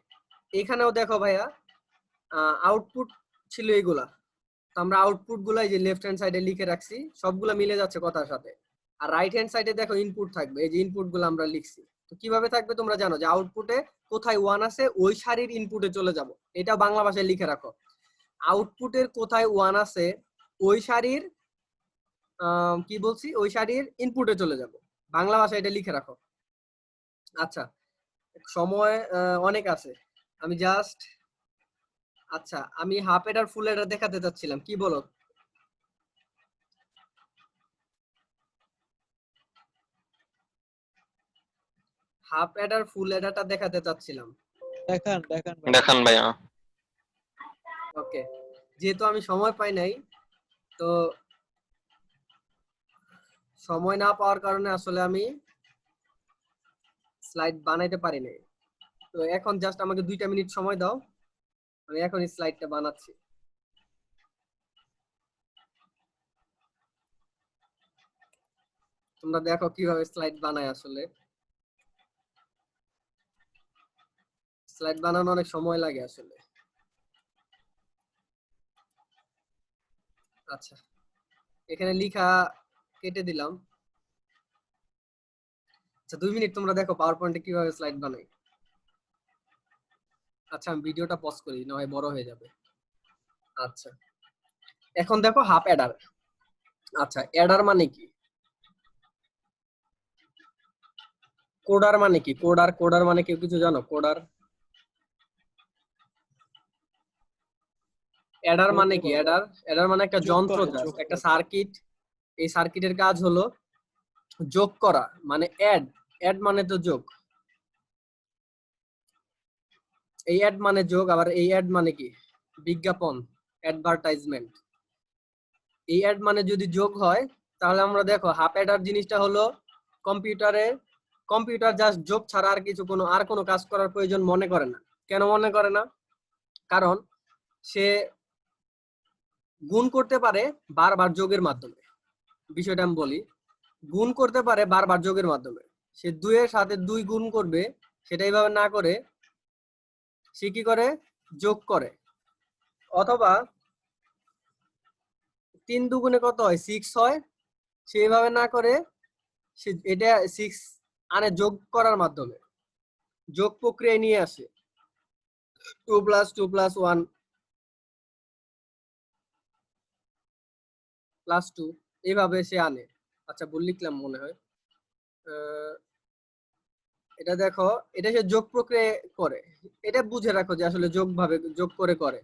এখানেও দেখো ভাইয়া আউটপুট ছিল এগুলা, তো আমরা আউটপুট গুলা এই যে লেফট হ্যান্ড সাইডে লিখে রাখছি, সবগুলা মিলে যাচ্ছে কথার সাথে। আর রাইট হ্যান্ড সাইডে দেখো ইনপুট থাকবে, এই যে ইনপুট গুলো আমরা লিখছি। তো কিভাবে থাকবে তোমরা জানো, যে আউটপুটে কোথায় 1 আছে ওই সারির ইনপুটে চলে যাব। এটা বাংলা ভাষায় লিখে রাখো, আউটপুটের কোথায় 1 আছে ওই সারির কি বলছি, ওই সারির ইনপুটে চলে যাব। বাংলা ভাষায় এটা লিখে রাখো। আচ্ছা, সময় অনেক আছে, আমি জাস্ট, আচ্ছা আমি হাফ এডার ফুল এডার দেখাতে চাচ্ছিলাম, কি বলো? হাফ এডার ফুল এডারটা দেখাতে চাচ্ছিলাম। দেখান দেখান ভাই। দেখান ভাইয়া। ওকে, যেহেতু আমি সময় পাই নাই, তো সময় না পাওয়ার কারণে আসলে আমি স্লাইড বানাইতে পারি নাই। তো এখন জাস্ট আমাকে 2টা মিনিট সময় দাও, আমি এখন স্লাইডটা বানাচ্ছি। তোমরা দেখো কিভাবে স্লাইড বানায়। আসলে স্লাইড বানানো অনেক সময় লাগে আসলে। আচ্ছা, এখানে লেখা কেটে দিলাম। আচ্ছা 2 মিনিট তোমরা দেখো পাওয়ার পয়েন্টে কিভাবে স্লাইড বানাই। আচ্ছা আমি ভিডিওটা পজ করি, না হয় বড় হয়ে যাবে। আচ্ছা, এখন দেখো হাফ অ্যাডার। আচ্ছা, অ্যাডার মানে কি, কোডার মানে কি, কোডার মানে কেউ কিছু জানো? কোডার, অ্যাডার মানে কি? অ্যাডার মানে একটা যোগ যন্ত্র, করে, জাস্ট যোগ একটা করে। সার্কিট। এই সার্কিটের কাজ হলো যোগ করা, মানে অ্যাড মানে তো যোগ। এই অ্যাড মানে যোগ, আবার এই অ্যাড মানে কি, বিজ্ঞাপন, অ্যাডভার্টাইজমেন্ট। এই অ্যাড মানে যদি যোগ হয়, তাহলে আমরা দেখো হাফ অ্যাডার জিনিসটা হলো কম্পিউটার জাস্ট যোগ ছাড়া আর কিছু আর কোনো কাজ করার প্রয়োজন মনে করে না। কেন মনে করে না? কারণ সে গুণ করতে পারে বারবার যোগের মাধ্যমে। বিষয়টা আমি বলি, গুণ করতে পারে বারবার যোগের মাধ্যমে। সে 2 এর সাথে 2 গুণ করবে, সেটা এইভাবে না করে সে কি করে, যোগ করে। অথবা 3 দুগুণে কত হয়, 6 হয়, সেইভাবে না করে সে এটা 6 আনে যোগ করার মাধ্যমে, যোগ প্রক্রিয়ায় নিয়ে আসে। 2 + 2 + 1 + 2 এইভাবে সে আনে। আচ্ছা ভুল লিখলাম মনে হয়। এটা দেখো, এটা সে যোগ প্রক্রিয়া করে। এটা বুঝে রাখো যে আসলে যোগ করে করে।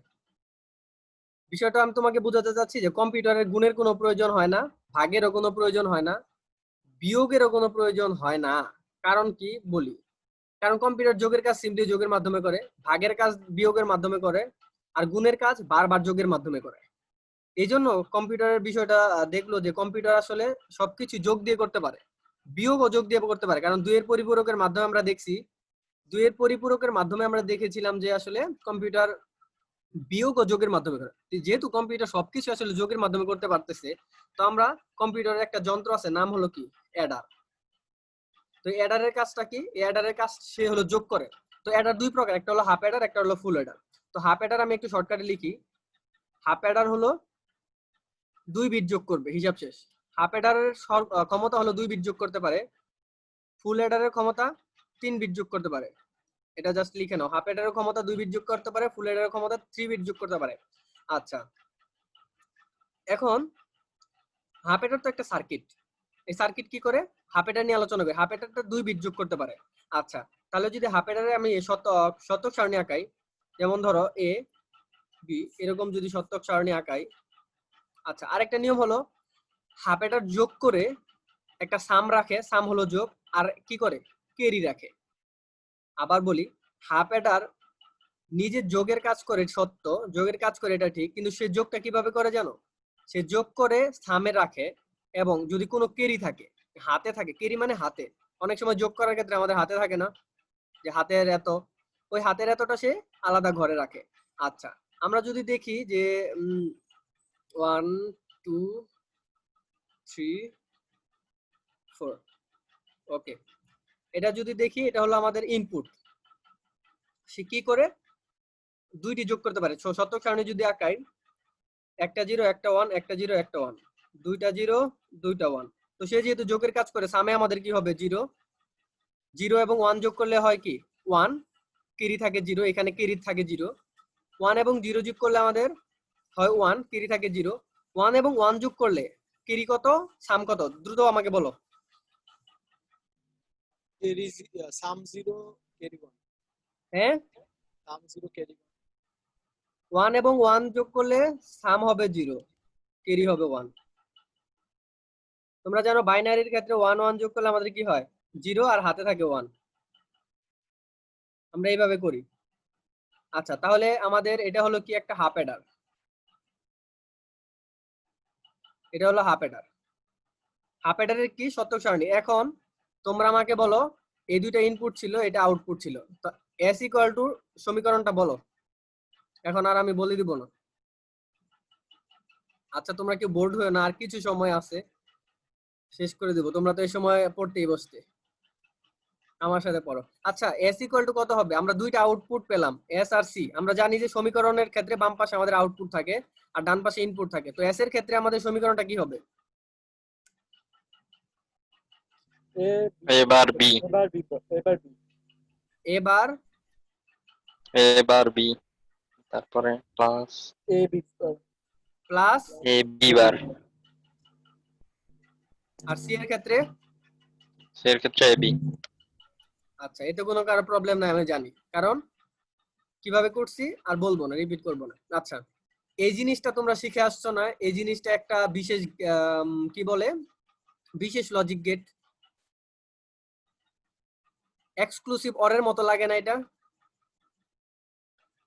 বিষয়টা আমি তোমাকে বোঝাতে চাচ্ছি যে কম্পিউটারের গুণের কোনো প্রয়োজন হয় না, ভাগেরও কোনো প্রয়োজন হয় না, বিয়োগেরও কোনো প্রয়োজন হয় না। কারণ কি বলি, কারণ কম্পিউটার যোগের কাজ সিম্পলি যোগের মাধ্যমে করে, ভাগের কাজ বিয়োগের মাধ্যমে করে, আর গুণের কাজ বারবার যোগের মাধ্যমে করে। এই জন্য কম্পিউটারের বিষয়টা দেখলো যে কম্পিউটার আসলে সবকিছু যোগ দিয়ে করতে পারে, বিয়োগও যোগ দিয়ে করতে পারে। কারণ 2 এর পরিপূরকের মাধ্যমে আমরা দেখছি, 2 এর পরিপূরকের মাধ্যমে আমরা দেখেছিলাম যে আসলে কম্পিউটার বিয়োগ ও যোগের মাধ্যমে করে। যেহেতু কম্পিউটার সবকিছু আসলে যোগের মাধ্যমে করতে পারতেছে, তো আমরা কম্পিউটারের একটা যন্ত্র আছে, নাম হলো কি, অ্যাডার। তো অ্যাডারের কাজটা কি, অ্যাডারের কাজ সে হলো যোগ করে। তো অ্যাডার 2 প্রকার, একটা হলো হাফ অ্যাডার, একটা হলো ফুল অ্যাডার। তো হাফ অ্যাডার আমি একটু শর্টকাটে লিখি। হাফ অ্যাডার হলো 2 বিট যোগ করবে, হিসাব শেষ। হাফ অ্যাডারের ক্ষমতা হলো 2 বিট যোগ করতে পারে। ফুল অ্যাডারের ক্ষমতা 3 বিট যোগ করতে পারে। এটা জাস্ট লিখে নাও, হাফ অ্যাডারের ক্ষমতা 2 বিট যোগ করতে পারে, ফুল অ্যাডারের ক্ষমতা 3 বিট যোগ করতে পারে। আচ্ছা, এখন হাফ অ্যাডার তো একটা সার্কিট, এই সার্কিট কি করে, হাফ অ্যাডার নিয়ে আলোচনা করি। হাফ অ্যাডারটা 2 বিট যোগ করতে পারে। আচ্ছা, তাহলে যদি হাফ অ্যাডারে আমি শতক সারণী আঁকাই, যেমন ধরো এ বি, এরকম যদি শতক সারণী আঁকাই। আচ্ছা, আরেকটা নিয়ম হলো হাফ অ্যাডার যোগ করে একটা সাম রাখে, সাম হলো যোগ, আর কি করে, ক্যারি রাখে। আবার বলি, হাফ অ্যাডার নিজে যোগের কাজ করে, সত্য যোগের কাজ করে, এটা ঠিক, কিন্তু সে যোগটা কিভাবে করে জানো, সে যোগ করে সামে রাখে, এবং যদি কোনো কেরি থাকে, হাতে থাকে, কেরি মানে হাতে, অনেক সময় যোগ করার ক্ষেত্রে আমাদের হাতে থাকে না, যে হাতের এত, ওই হাতের এতটা সে আলাদা ঘরে রাখে। আচ্ছা, আমরা যদি দেখি যে 1 2 3 4, ওকে, এটা যদি দেখি, এটা হলো আমাদের ইনপুট। সে কি করে, 2টি যোগ করতে পারে। শতক সারণী যদি আঁকাই, একটা 0 একটা 1, একটা 0 একটা 1, দুইটা 0 দুইটা 1, তো সে যেহেতু যোগের কাজ করে, সামে আমাদের কি হবে, 0 0 এবং 1 যোগ করলে হয় কি 1, কেরি থাকে 0, এখানে কেরি থাকে 0, 1 এবং 0 যোগ করলে আমাদের হয় 1, কেরি থাকে 0, 1 এবং 1 যোগ করলে কেরি কত, সাম কত, দ্রুত আমাকে বলো। carry sum 0 carry 1, হ্যাঁ, sum 0 carry 1, 1 এবং 1 যোগ করলে সাম হবে 0, কেরি হবে 1। তোমরা জানো বাইনারির ক্ষেত্রে 1 1 যোগ করলে আমাদের কি হয়, 0, আর হাতে থাকে 1। আমরা এইভাবে করি। আচ্ছা, তাহলে আমাদের এটা হলো কি, একটা হাফ অ্যাডার, এটা হলো হাফ অ্যাডার। হাফ অ্যাডারের কি, শতক সারণী। এখন তোমরা আমাকে বলো, এই দুইটা ইনপুট ছিল, এটা আউটপুট ছিল, তো এস ইকুয়াল টু সমীকরণটা বলো। এখন আর আমি বলে দিব না। আচ্ছা, তোমরা কি বোর্ড হয়ে না, আর কিছু সময় আছে, শেষ করে দিব। তোমরা তো এই সময় পড়তেই বসতে, আমার সাথে পড়ো। আচ্ছা, এস ইকুয়াল টু কত হবে, আমরা দুইটা আউটপুট পেলাম, এস আর সি। আমরা জানি যে সমীকরণের ক্ষেত্রে বাম পাশে আমাদের আউটপুট থাকে, আর ডান পাশে ইনপুট থাকে। তো এস এর ক্ষেত্রে আমাদের সমীকরণটা কি হবে, এবার বি, এবার b, এবার b, এবার এবার বি, তারপরে plus a b plus, A B bar, আর সি এর ক্ষেত্রে। এর ক্ষেত্রে এ বি। আচ্ছা, এতে কোনো কারো প্রবলেম নাই, আমি জানি, কারণ কিভাবে করছি আর বলবো না, রিপিট করবো না। আচ্ছা, এই জিনিসটা তোমরা শিখে আসছো না, এই জিনিসটা একটা বিশেষ কি বলে, বিশেষ লজিক গেট, এক্সক্লুসিভ অর এর মতো লাগে না এটা?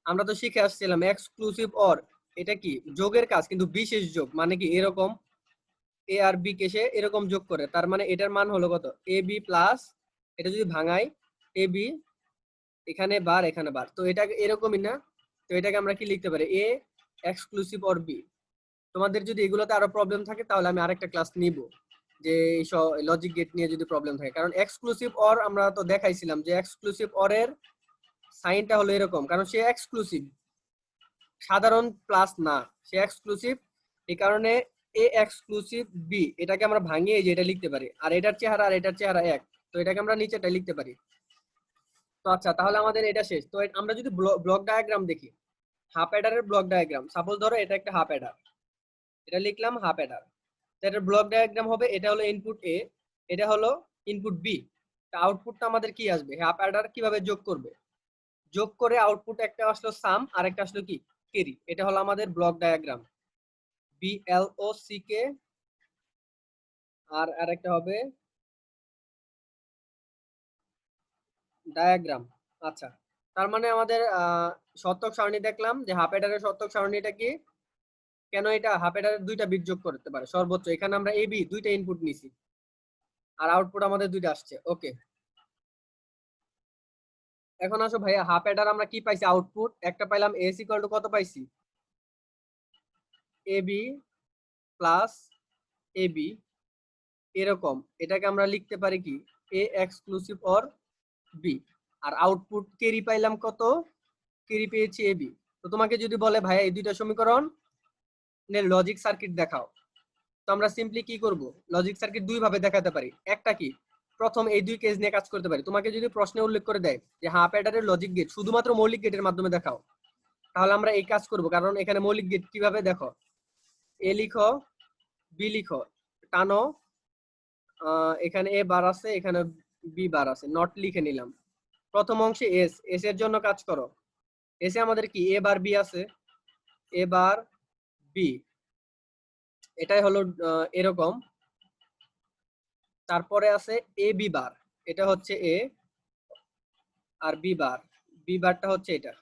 আমরা তো শিখে আসছিলাম এক্সক্লুসিভ অর, এটা কি যোগের কাজ, কিন্তু বিশেষ যোগ, মানে কি এরকম এ আর বি কে সে এরকম যোগ করে, তার মানে এটার মান হলো কত, এ বি প্লাস, এটা যদি ভাঙাই এ বি, এখানে বার এখানে বার, তো এটা এরকমই না? তো এটাকে আমরা কি লিখতে পারি, এ এক্সক্লুসিভ অর বি। তোমাদের যদি এগুলোতে আরো প্রবলেম থাকে তাহলে আমি আরেকটা ক্লাস নিব, যে লজিক গেট নিয়ে যদি প্রবলেম থাকে, কারণ এক্সক্লুসিভ অর আমরা তো দেখাইছিলাম যে এক্সক্লুসিভ অর এর সাইনটা হলো এরকম, কারণ সে এক্সক্লুসিভ, সাধারণ প্লাস না, সে এক্সক্লুসিভ। এই কারণে এ এক্সক্লুসিভ বি এটাকে আমরা ভাঙিয়ে যে এটা লিখতে পারি, আর এটার চেহারা আর এটার চেহারা এক, তো এটাকে আমরা নিচেটা লিখতে পারি। তো আচ্ছা, তাহলে আমাদের এটা শেষ। তো আমরা যদি ব্লক ডায়াগ্রাম দেখি, হাফ অ্যাডারের ব্লক ডায়াগ্রাম, সাপোজ ধরো এটা একটা হাফ অ্যাডার, এটা লিখলাম হাফ অ্যাডার, এটার ব্লক ডায়াগ্রাম হবে, এটা হলো ইনপুট এ, এটা হলো ইনপুট বি, আউটপুটটা আমাদের কি আসবে, হাফ অ্যাডার কিভাবে যোগ করবে, যোগ করে আউটপুট একটা আসলো সাম আর একটা আসলো কি ক্যারি, এটা হলো আমাদের ব্লক ডায়াগ্রাম, BLOCK, আর আরেকটা হবে ডায়াগ্রাম। আচ্ছা, তার মানে আমাদের শতক সারণী দেখলাম যে হাফ অ্যাডারের শতক সারণীটা কি, কেন এটা হাফ অ্যাডারের দুইটা বিট যোগ করতে পারে সর্বোচ্চ, এখানে আমরা AB দুইটা ইনপুট নিছি আর আউটপুট আমাদের দুইটা আসছে। ওকে, এখন আসো ভাইয়া, হাফ অ্যাডার আমরা কি পাইছি, আউটপুট একটা পাইলাম, এস ইকুয়াল টু কত পাইছি, AB প্লাস AB, এরকম এটাকে আমরা লিখতে পারি কি এ এক্সক্লুসিভ অর বি, আর আউটপুট ক্যারি পাইলাম কত, ক্যারি পেয়েছি AB। তো তোমাকে যদি বলে ভাইয়া এই দুইটা সমীকরণ লজিক সার্কিট দেখাও, তো আমরা সিম্পলি কি করব, লজিক সার্কিট দুই ভাবে দেখাতে পারি। একটা কি, প্রথম এই দুই কেস নিয়ে কাজ করতে পারি। তোমাকে যদি প্রশ্নে উল্লেখ করে দেয় যে হাফ অ্যাডারের লজিক গেট শুধুমাত্র মৌলিক গেটের মাধ্যমে দেখাও, তাহলে আমরা এই কাজ করব, কারণ এখানে মৌলিক গেট কিভাবে দেখো, এ লিখো, বি লিখো, টানো, এখানে এ বার আছে, এখানে বি বার আছে, নট লিখে নিলাম। প্রথম অংশে এস, এস এর জন্য কাজ করো, এসে আমাদের কি এ বার বি আছে, এ বার বি, এটাই হলো এরকম। তারপরে আছে এ বি বার, এটা হচ্ছে এ, আর বি বার, বি বারটা হচ্ছে এটা,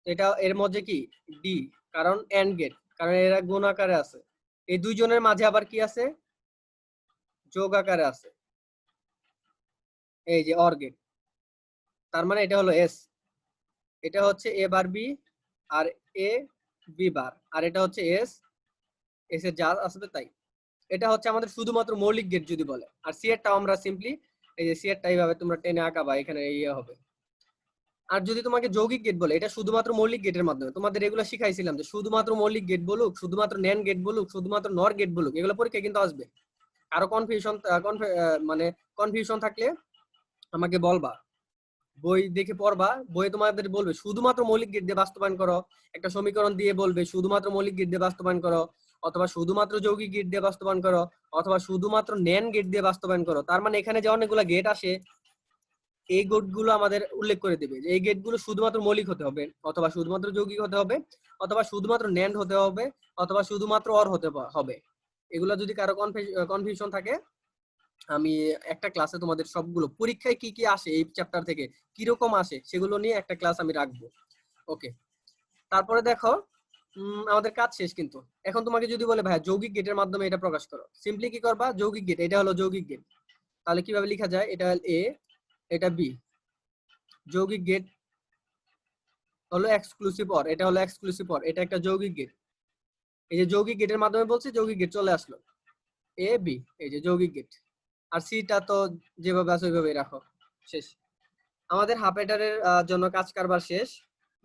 এটা এর মধ্যে কি ডি, কারণ এন্ড গেট, কারণ এরা গুণ আকারে আছে, এই দুইজনের মাঝে আবার কি আছে, যোগ আকারে আছে, এই যে অর গেট, তার মানে এটা হলো এস, এটা হচ্ছে এ বার বি আর এ বি বার, আর এটা হচ্ছে এস, এস এর যা আসবে তাই। এটা হচ্ছে আমাদের শুধুমাত্র মৌলিক গেট যদি বলে, আর সি এরটাও আমরা সিম্পলি এই যে সি এরটা এইভাবে তোমরা টেনে আঁকাবা, এখানে ইয়ে হবে। আর যদি তোমাকে যৌগিক গেট বলে, এটা শুধুমাত্র মৌলিক গেটের মাধ্যমে, তোমাদের এগুলো শিখাইছিলাম যে শুধুমাত্র মৌলিক গেট বলুক, শুধুমাত্র ন্যান্ড গেট বলুক, শুধুমাত্র নর গেট বলুক, এগুলো পরীক্ষায় কিন্তু আসবে। আরো মানে কনফিউশন থাকলে আমাকে বলবা, বই দেখে পড়বা, বইয়ে তোমাদের বলবে শুধুমাত্র মৌলিক গেট দিয়ে বাস্তবায়ন করো, একটা সমীকরণ দিয়ে বলবে শুধুমাত্র মৌলিক গেট দিয়ে বাস্তবায়ন করো, অথবা শুধুমাত্র যৌগিক গেট দিয়ে বাস্তবায়ন করো, অথবা শুধুমাত্র ন্যান্ড গেট দিয়ে বাস্তবায়ন করো। তার মানে এখানে যে অনেকগুলো গেট আসে, এই গেটগুলো আমাদের উল্লেখ করে দেবে যে এই গেটগুলো শুধুমাত্র মৌলিক হতে হবে, অথবা শুধুমাত্র যৌগিক হতে হবে, অথবা শুধুমাত্র ন্যান্ড হতে হবে, অথবা শুধুমাত্র অর হতে হবে। এগুলো যদি কারো কনফিউশন থাকে, আমি একটা ক্লাসে তোমাদের সবগুলো পরীক্ষায় কি কি আসে এই চ্যাপ্টার থেকে, কিরকম আসে, সেগুলো নিয়ে একটা ক্লাস আমি রাখবো। ওকে, তারপরে দেখো আমাদের কাজ শেষ কিন্তু। এখন তোমাকে যদি বলে ভাই যৌগিক গেটের মাধ্যমে এটা প্রকাশ করো, সিম্পলি কি করবা, যৌগিক গেট, এটা হলো যৌগিক গেট, তাহলে কিভাবে লেখা যায়, এটা এ, এটা বি, যৌগিক গেট হলো এক্সক্লুসিভ অর, এটা হলো এক্সক্লুসিভ অর, এটা একটা যৌগিক গেট। এই যে যৌগিক গেটের মাধ্যমে বলছি, যৌগিক গেট চলে আসলো, এ বি, এই যে যৌগিক গেট, আর সিটা তো যেভাবে আছে ওইভাবেই রাখো, শেষ। আমাদের হাফ অ্যাডারের জন্য কাজ কারবার শেষ।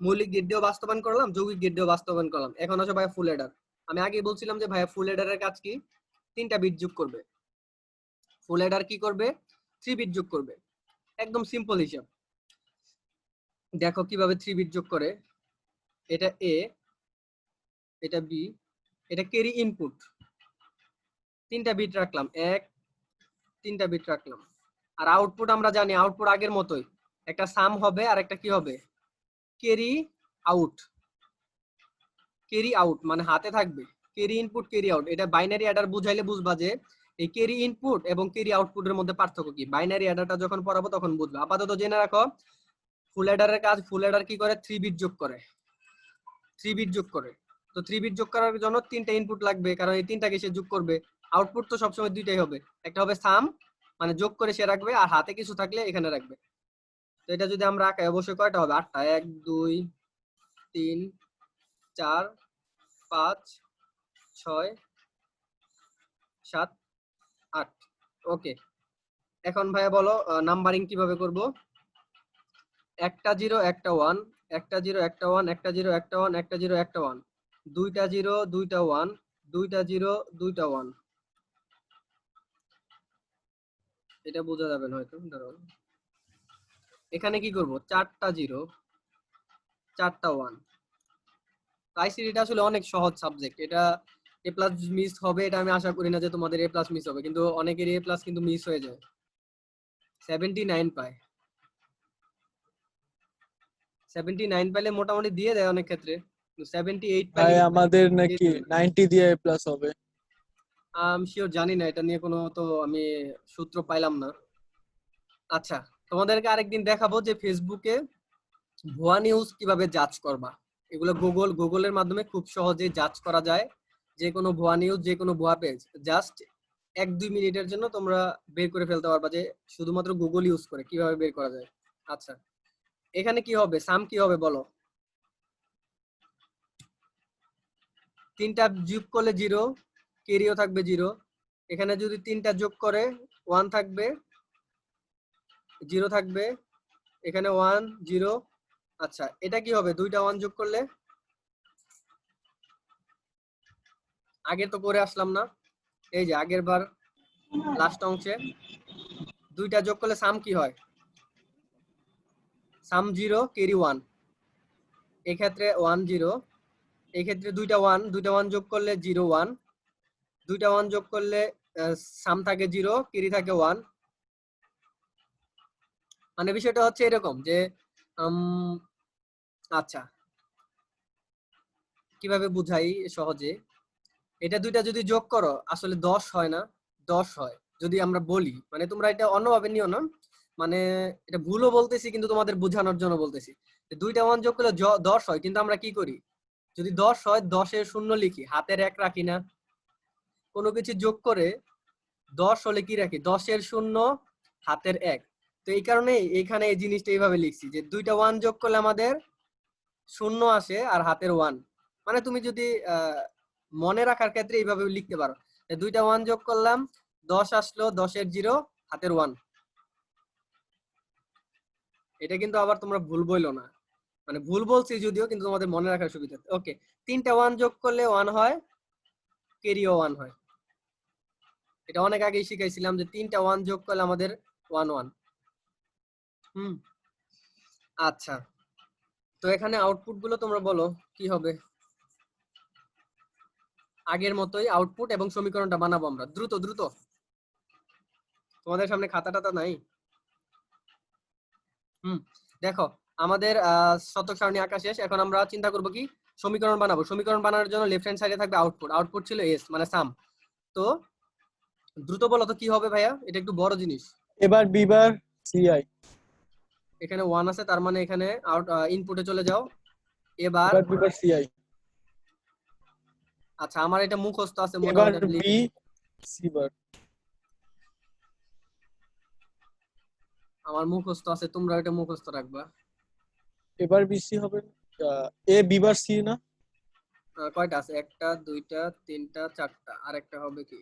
মৌলিক গেট দিয়েও বাস্তবায়ন করলাম, যৌগিক গেট দিয়েও বাস্তবায়ন করলাম। এখন আসো ভাইয়া ফুল অ্যাডার। আমি আগে বলছিলাম যে ভাইয়া ফুল অ্যাডারের কাজ কি, 3টা বিট যোগ করবে। ফুল অ্যাডার কি করবে, 3 বিট যোগ করবে, একদম সিম্পল হিসাব। দেখো কিভাবে 3 বিট যোগ করে, এটা এ, এটা বি, এটা ক্যারি ইনপুট, 3টা বিট রাখলাম, 3টা বিট রাখলাম। আর আউটপুট আমরা জানি, আউটপুট আগের মতোই, একটা সাম হবে আর একটা কি হবে, ক্যারি আউট, ক্যারি আউট মানে হাতে থাকবে, ক্যারি ইনপুট ক্যারি আউট। এটা বাইনারি অ্যাডার বুঝাইলে বুঝবা যে এই ক্যারি ইনপুট এবং ক্যারি আউটপুটের মধ্যে পার্থক্য কি, বাইনারি অ্যাডারটা যখন পড়াবো তখন বুঝবা। আপাতত জেনে রাখো ফুল অ্যাডারের কাজ, ফুল অ্যাডার কি করে, 3 বিট যোগ করে, 3 বিট যোগ করে। তো 3 বিট যোগ করার জন্য 3টা ইনপুট লাগবে, কারণ এই 3টাকে সে যোগ করবে। আউটপুট তো সবসময় দুইটাই হবে, একটা হবে সাম মানে যোগ করে সে রাখবে, আর হাতে কিছু থাকলে এখানে রাখবে। তো এটা যদি আমরা আঁকাই অবশ্যই কয়টা হবে, 8টা, 1 2 3 4 5 6 7 8। ওকে, এখন ভাইয়া বলো নাম্বারিং কিভাবে করব? একটা 0 একটা 1, একটা 0 একটা 1, একটা 0 একটা 1, একটা 0 একটা 1, দুইটা 0 দুইটা 1, দুইটা 0 দুইটা 1। এটা বোঝা যাবে না হয়তো, দাঁড়াও। এখানে কি করব? চারটা 0 চারটা 1। আইসিটিটা আসলে অনেক সহজ সাবজেক্ট। এটা এ প্লাস মিস হবে এটা আমি আশা করি না যে তোমাদের এ প্লাস মিস হবে, কিন্তু অনেকের এ প্লাস কিন্তু মিস হয়ে যায়। 79 পায়। 79 পাইলে মোটামুটি দিয়ে দেয় অনেক ক্ষেত্রে, কিন্তু 78 পাইলে ভাই কিন্তু আমাদের দিয়ে নাকি দেবে না। 90 দিয়ে প্লাস হবে। আমি শিওর জানি না, এটা নিয়ে কোনো তো আমি সূত্র পাইলাম না। আচ্ছা, তোমাদেরকে আরেকদিন দেখাবো যে ফেসবুকে ভুয়া নিউজ কিভাবে জাজ করবা। এগুলো গুগলের মাধ্যমে খুব সহজে জাজ করা যায়। যে কোনো ভুয়া নিউজ, যে কোনো ভুয়া পেজ জাস্ট 1-2 মিনিটের জন্য তোমরা বের করে ফেলতে পারবা যে শুধুমাত্র গুগল ইউজ করে কিভাবে বের করা যায়। আচ্ছা, এখানে কি হবে? সাম কি হবে বলো? 3টা যোগ করলে 0, ক্যারিও থাকবে 0। এখানে যদি 3টা যোগ করে 1 থাকবে, 0 থাকবে। এখানে 1 0। আচ্ছা, এটা কি হবে? 2টা 1 যোগ করলে? আগে তো করে আসলাম না, এই যে আগের বার লাস্ট অংশে 2টা যোগ করলে সাম কি হয়? সাম 0 ক্যারি 1। এক্ষেত্রে 1 0। এক্ষেত্রে 2টা 1 যোগ করলে 0 1। 2টা 1 যোগ করলে সাম থাকে 0 ক্যারি থাকে 1। মানে বিষয়টা হচ্ছে এরকম যে আচ্ছা কিভাবে বুঝাই সহজে। এটা 2টা যদি যোগ করো আসলে 10 হয় না, 10 হয় যদি আমরা বলি। মানে তোমরা এটা অন্যভাবে নিও না, মানে এটা ভুলও বলতেছি কিন্তু তোমাদের বোঝানোর জন্য বলতেছি। 2টা 1 যোগ করলে 10 হয়, কিন্তু আমরা কি করি? যদি 10 হয় 10-এর শূন্য লিখি, হাতের 1 রাখি না। কোনো কিছু যোগ করে 10 হলে কি রাখি? 10-এর শূন্য, হাতের 1। তো এই কারণে এখানে এই জিনিসটা এইভাবে লিখছি যে 2টা 1 যোগ করলে আমাদের শূন্য আসে আর হাতের 1। মানে তুমি যদি মনে রাখার ক্ষেত্রে এইভাবে লিখতে পারো, 2টা 1 যোগ করলাম, 10 আসলো, 10-এর 0 হাতের 1। এটা কিন্তু আবার তোমরা ভুল বইলো না, মানে ভুল বলছি যদিও, কিন্তু তোমাদের মনে রাখার সুবিধা। ওকে, 3টা 1 যোগ করলে 1 হয়, ক্যারিও 1 হয়। এটা অনেক আগেই শিখাইছিলাম যে 3টা 1 যোগ করলে আমাদের 1 1। আচ্ছা, তো এখানে আউটপুট গুলো তোমরা বলো কি হবে? আগের মতোই আউটপুট এবং সমীকরণটা বানাবো আমরা। দ্রুত দ্রুত, তোমাদের সামনে খাতা টাতা নাই? দেখো, আমাদের শতক সারণী আঁকা শেষ। এখন আমরা চিন্তা করব কি সমীকরণ বানাবো। সমীকরণ বানানোর জন্য লেফট হ্যান্ড সাইডে থাকবে আউটপুট। আউটপুট ছিল এস মানে সাম। তো দ্রুত বলো তো কি হবে ভাইয়া, এটা একটু বড় জিনিস। এবার বি বার সিআই। এখানে 1 আছে, তার মানে এখানে আউট ইনপুটে চলে যাও। এবার এবার বি বার সিআই। আচ্ছা, আমার এটা মুখস্থ আছে এবার মোটামুটি, আমি লিখে বি দিই। C bar. আমার মুখস্থ আছে, তোমরা এটা মুখস্থ রাখবা। এবার বি সি হবে। এ বি বার সি না? কয়টা আছে? 1টা 2টা 3টা 4টা, আর একটা হবে কি?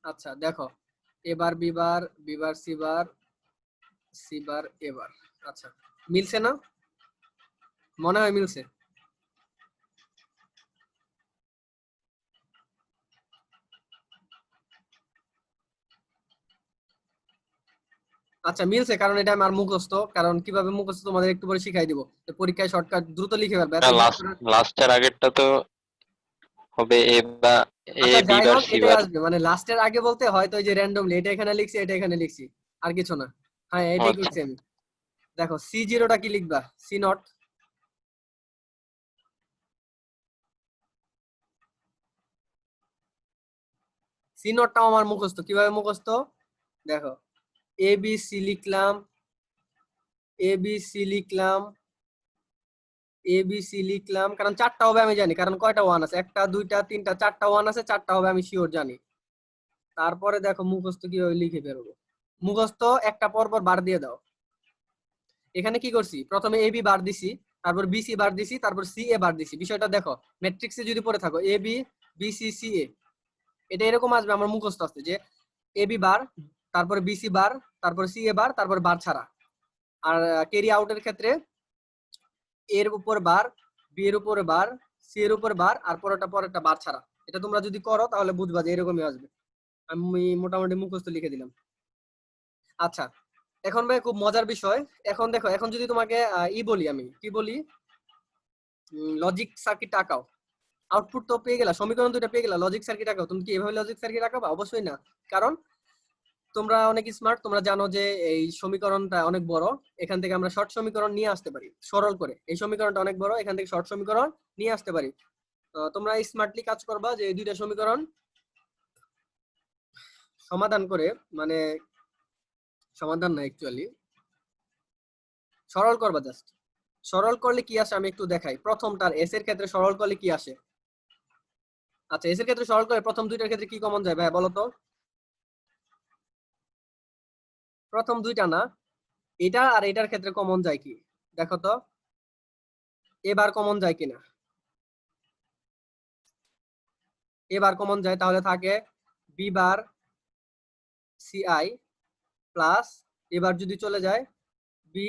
আচ্ছা দেখো, এবার বিবার সিবার এবার। আচ্ছা, মিলছে না? মনে হয় মিলছে। আচ্ছা মিলছে, কারণ এটা আমার মুখস্থ। কারণ কিভাবে মুখস্থ তোমাদের একটু পরে শিখাই দিব। তো পরীক্ষায় শর্টকাট দ্রুত লিখে ফেলবে, এত ভুল করার। লাস্টের আগেরটা তো হবে এ বা এ আচ্ছা বি যাই বার হোক, সি এটাই বার। আসবে। মানে লাস্টের আগে বলতে হয়তো ওই যে র্যান্ডমলি এটা এখানে লিখছি, এটা এখানে লিখছি, আর কিছু না। হ্যাঁ ও এটাই আচ্ছা, করছি আমি। দেখো সি জিরোটা কি লিখবা? C not. সি নটটাও আমার মুখস্থ। কিভাবে মুখস্থ দেখো, এ বি সি লিখলাম, এ বি সি লিখলাম, এ বি সি লিখলাম, কারণ 4টা হবে আমি জানি। কারণ কয়টা 1 আছে? 1টা 2টা 3টা 4টা 1 আছে, 4টা হবে আমি শিওর জানি। তারপরে দেখো মুখস্থ কিভাবে লিখে বেরোবো। মুখস্থ একটা পর পর বার দিয়ে দাও। এখানে কি করছি? প্রথমে এ বি বার দিছি, তারপর বি সি বার দিছি, তারপর সি এ বার দিছি। বিষয়টা দেখো, ম্যাট্রিক্সে যদি পড়ে থাকো A B B C C এ, এটা এরকম আসবে, আমার মুখস্থ আছে যে এবি বার, তারপরে বিসি বার, তারপরে সিএ বার, তারপরে বার ছাড়া। আর ক্যারি আউটের ক্ষেত্রে এর উপর বার, বি এর উপরে বার, সি এর উপর বার, আর পরেরটা বার ছাড়া। এটা তোমরা যদি করো তাহলে বুঝবা যে এরকমই আসবে। আমি মোটামুটি মুখস্থ লিখে দিলাম। আচ্ছা, এখন ভাই খুব মজার বিষয়। এখন দেখো, এখন যদি তোমাকে বলি, আমি কি বলি, লজিক সার্কিট আঁকাও, আউটপুট তো পেয়ে গেলা, সমীকরণ দুইটা পেয়ে গেলা, লজিক সার্কিট আঁকাও। তুমি কি এভাবে লজিক সার্কিট আঁকাবা? অবশ্যই না, কারণ তোমরা অনেক স্মার্ট, তোমরা জানো যে এই সমীকরণটা অনেক বড়, এখান থেকে আমরা শর্ট সমীকরণ নিয়ে আসতে পারি সরল করে। এই সমীকরণটা অনেক বড়, এখান থেকে শর্ট সমীকরণ নিয়ে আসতে পারি। তোমরা স্মার্টলি কাজ করবা যে এই দুইটা সমীকরণ সমাধান করে, মানে সমাধান না, অ্যাকচুয়ালি সরল করবা। জাস্ট সরল করলে কি আসে আমি একটু দেখাই। প্রথমটার এস এর ক্ষেত্রে সরল করলে কি আসে? আচ্ছা, এস এর ক্ষেত্রে সরল করে প্রথম দুইটার ক্ষেত্রে কি কমন যায় ভাই বলো তো? প্রথম দুইটা না, এটা আর এটার ক্ষেত্রে কমন যায় কি দেখো তো, এবার কমন যায় কিনা। এবার কমন যায়, তাহলে থাকে বি বার সিআই প্লাস, এবার যদি চলে যায় বি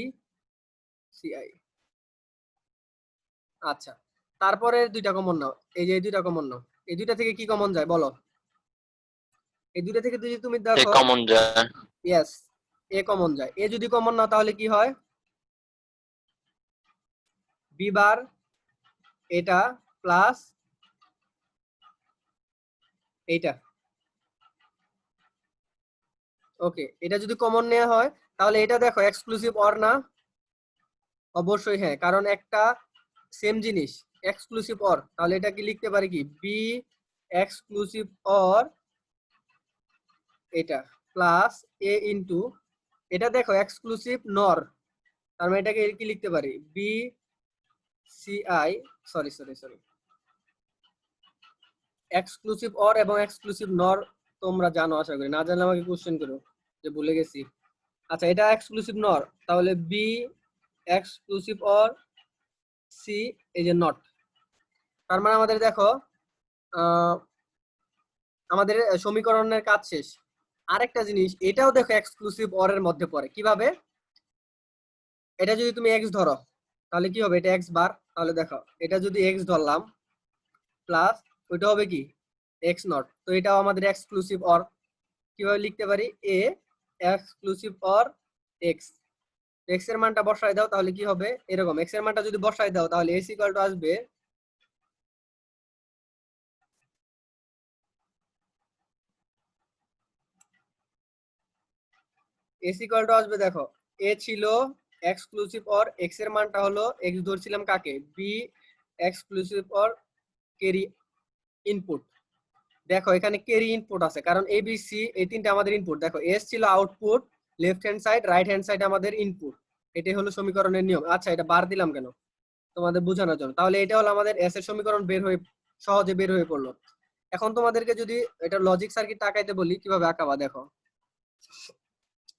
সিআই। আচ্ছা, তারপরে দুইটা কমন নাও, এই যে এই দুইটা কমন নাও, এই দুইটা থেকে কি কমন যায় বলো? এই দুইটা থেকে যদি তুমি এ দেখো, কমন যায়। ইয়েস, এ কমন যায়। এ যদি কমন নাও তাহলে কি হয়? বি বার এটা প্লাস এইটা। ওকে, এটা যদি কমন নেওয়া হয় তাহলে এটা দেখো এক্সক্লুসিভ অর না? অবশ্যই হ্যাঁ, কারণ একটা সেম জিনিস এক্সক্লুসিভ অর, তাহলে এটা কি লিখতে পারি কি বি এক্সক্লুসিভ অর এটা প্লাস এ ইনটু, এটা দেখো এক্সক্লুসিভ নর, তার মানে এটাকে কি লিখতে পারি B CI, sorry sorry sorry, exclusive or এবং এক্সক্লুসিভ নর তোমরা জানো আশা করি, না জানলে আমাকে কোশ্চেন করো যে ভুলে গেছি। আচ্ছা, এটা এক্সক্লুসিভ নর, তাহলে বি এক্সক্লুসিভ অর সি, এই যে নট। তার মানে আমাদের দেখো আমাদের সমীকরণের কাজ শেষ। আরেকটা জিনিস, এটাও দেখো এক্সক্লুসিভ অর এর মধ্যে পড়ে। কিভাবে? এটা যদি তুমি এক্স ধরো তাহলে কি হবে? এটা এক্স বার, তাহলে দেখো এটা যদি এক্স ধরলাম প্লাস ওইটা হবে কি এক্স নট, তো এটাও আমাদের এক্সক্লুসিভ অর। কিভাবে লিখতে পারি? এ এক্সক্লুসিভ অর এক্স, এক্স এর মানটা বসায় দাও, তাহলে কি হবে এরকম। এক্স এর মানটা যদি বসায় দাও তাহলে এস ইকুয়াল টু আসবে, এস ইকুয়াল টু আসবে, দেখো এ ছিল এক্সক্লুসিভ অর, এক্স এর মানটা হলো এক্স ধরছিলাম কাকে, B exclusive or carry input. দেখো এখানে ক্যারি ইনপুট আছে, কারণ এ বি সি এই তিনটা আমাদের ইনপুট। দেখো এস ছিল output, left hand side, right hand side আমাদের ইনপুট। এটাই হলো সমীকরণের নিয়ম। আচ্ছা, এটা বার দিলাম কেন? তোমাদের বোঝানোর জন্য। তাহলে এটা হলো আমাদের এস এর সমীকরণ, সহজে বের হয়ে পড়লো। এখন তোমাদেরকে যদি এটা লজিক সার্কিট আঁকাইতে বলি, কিভাবে আঁকাবা দেখো।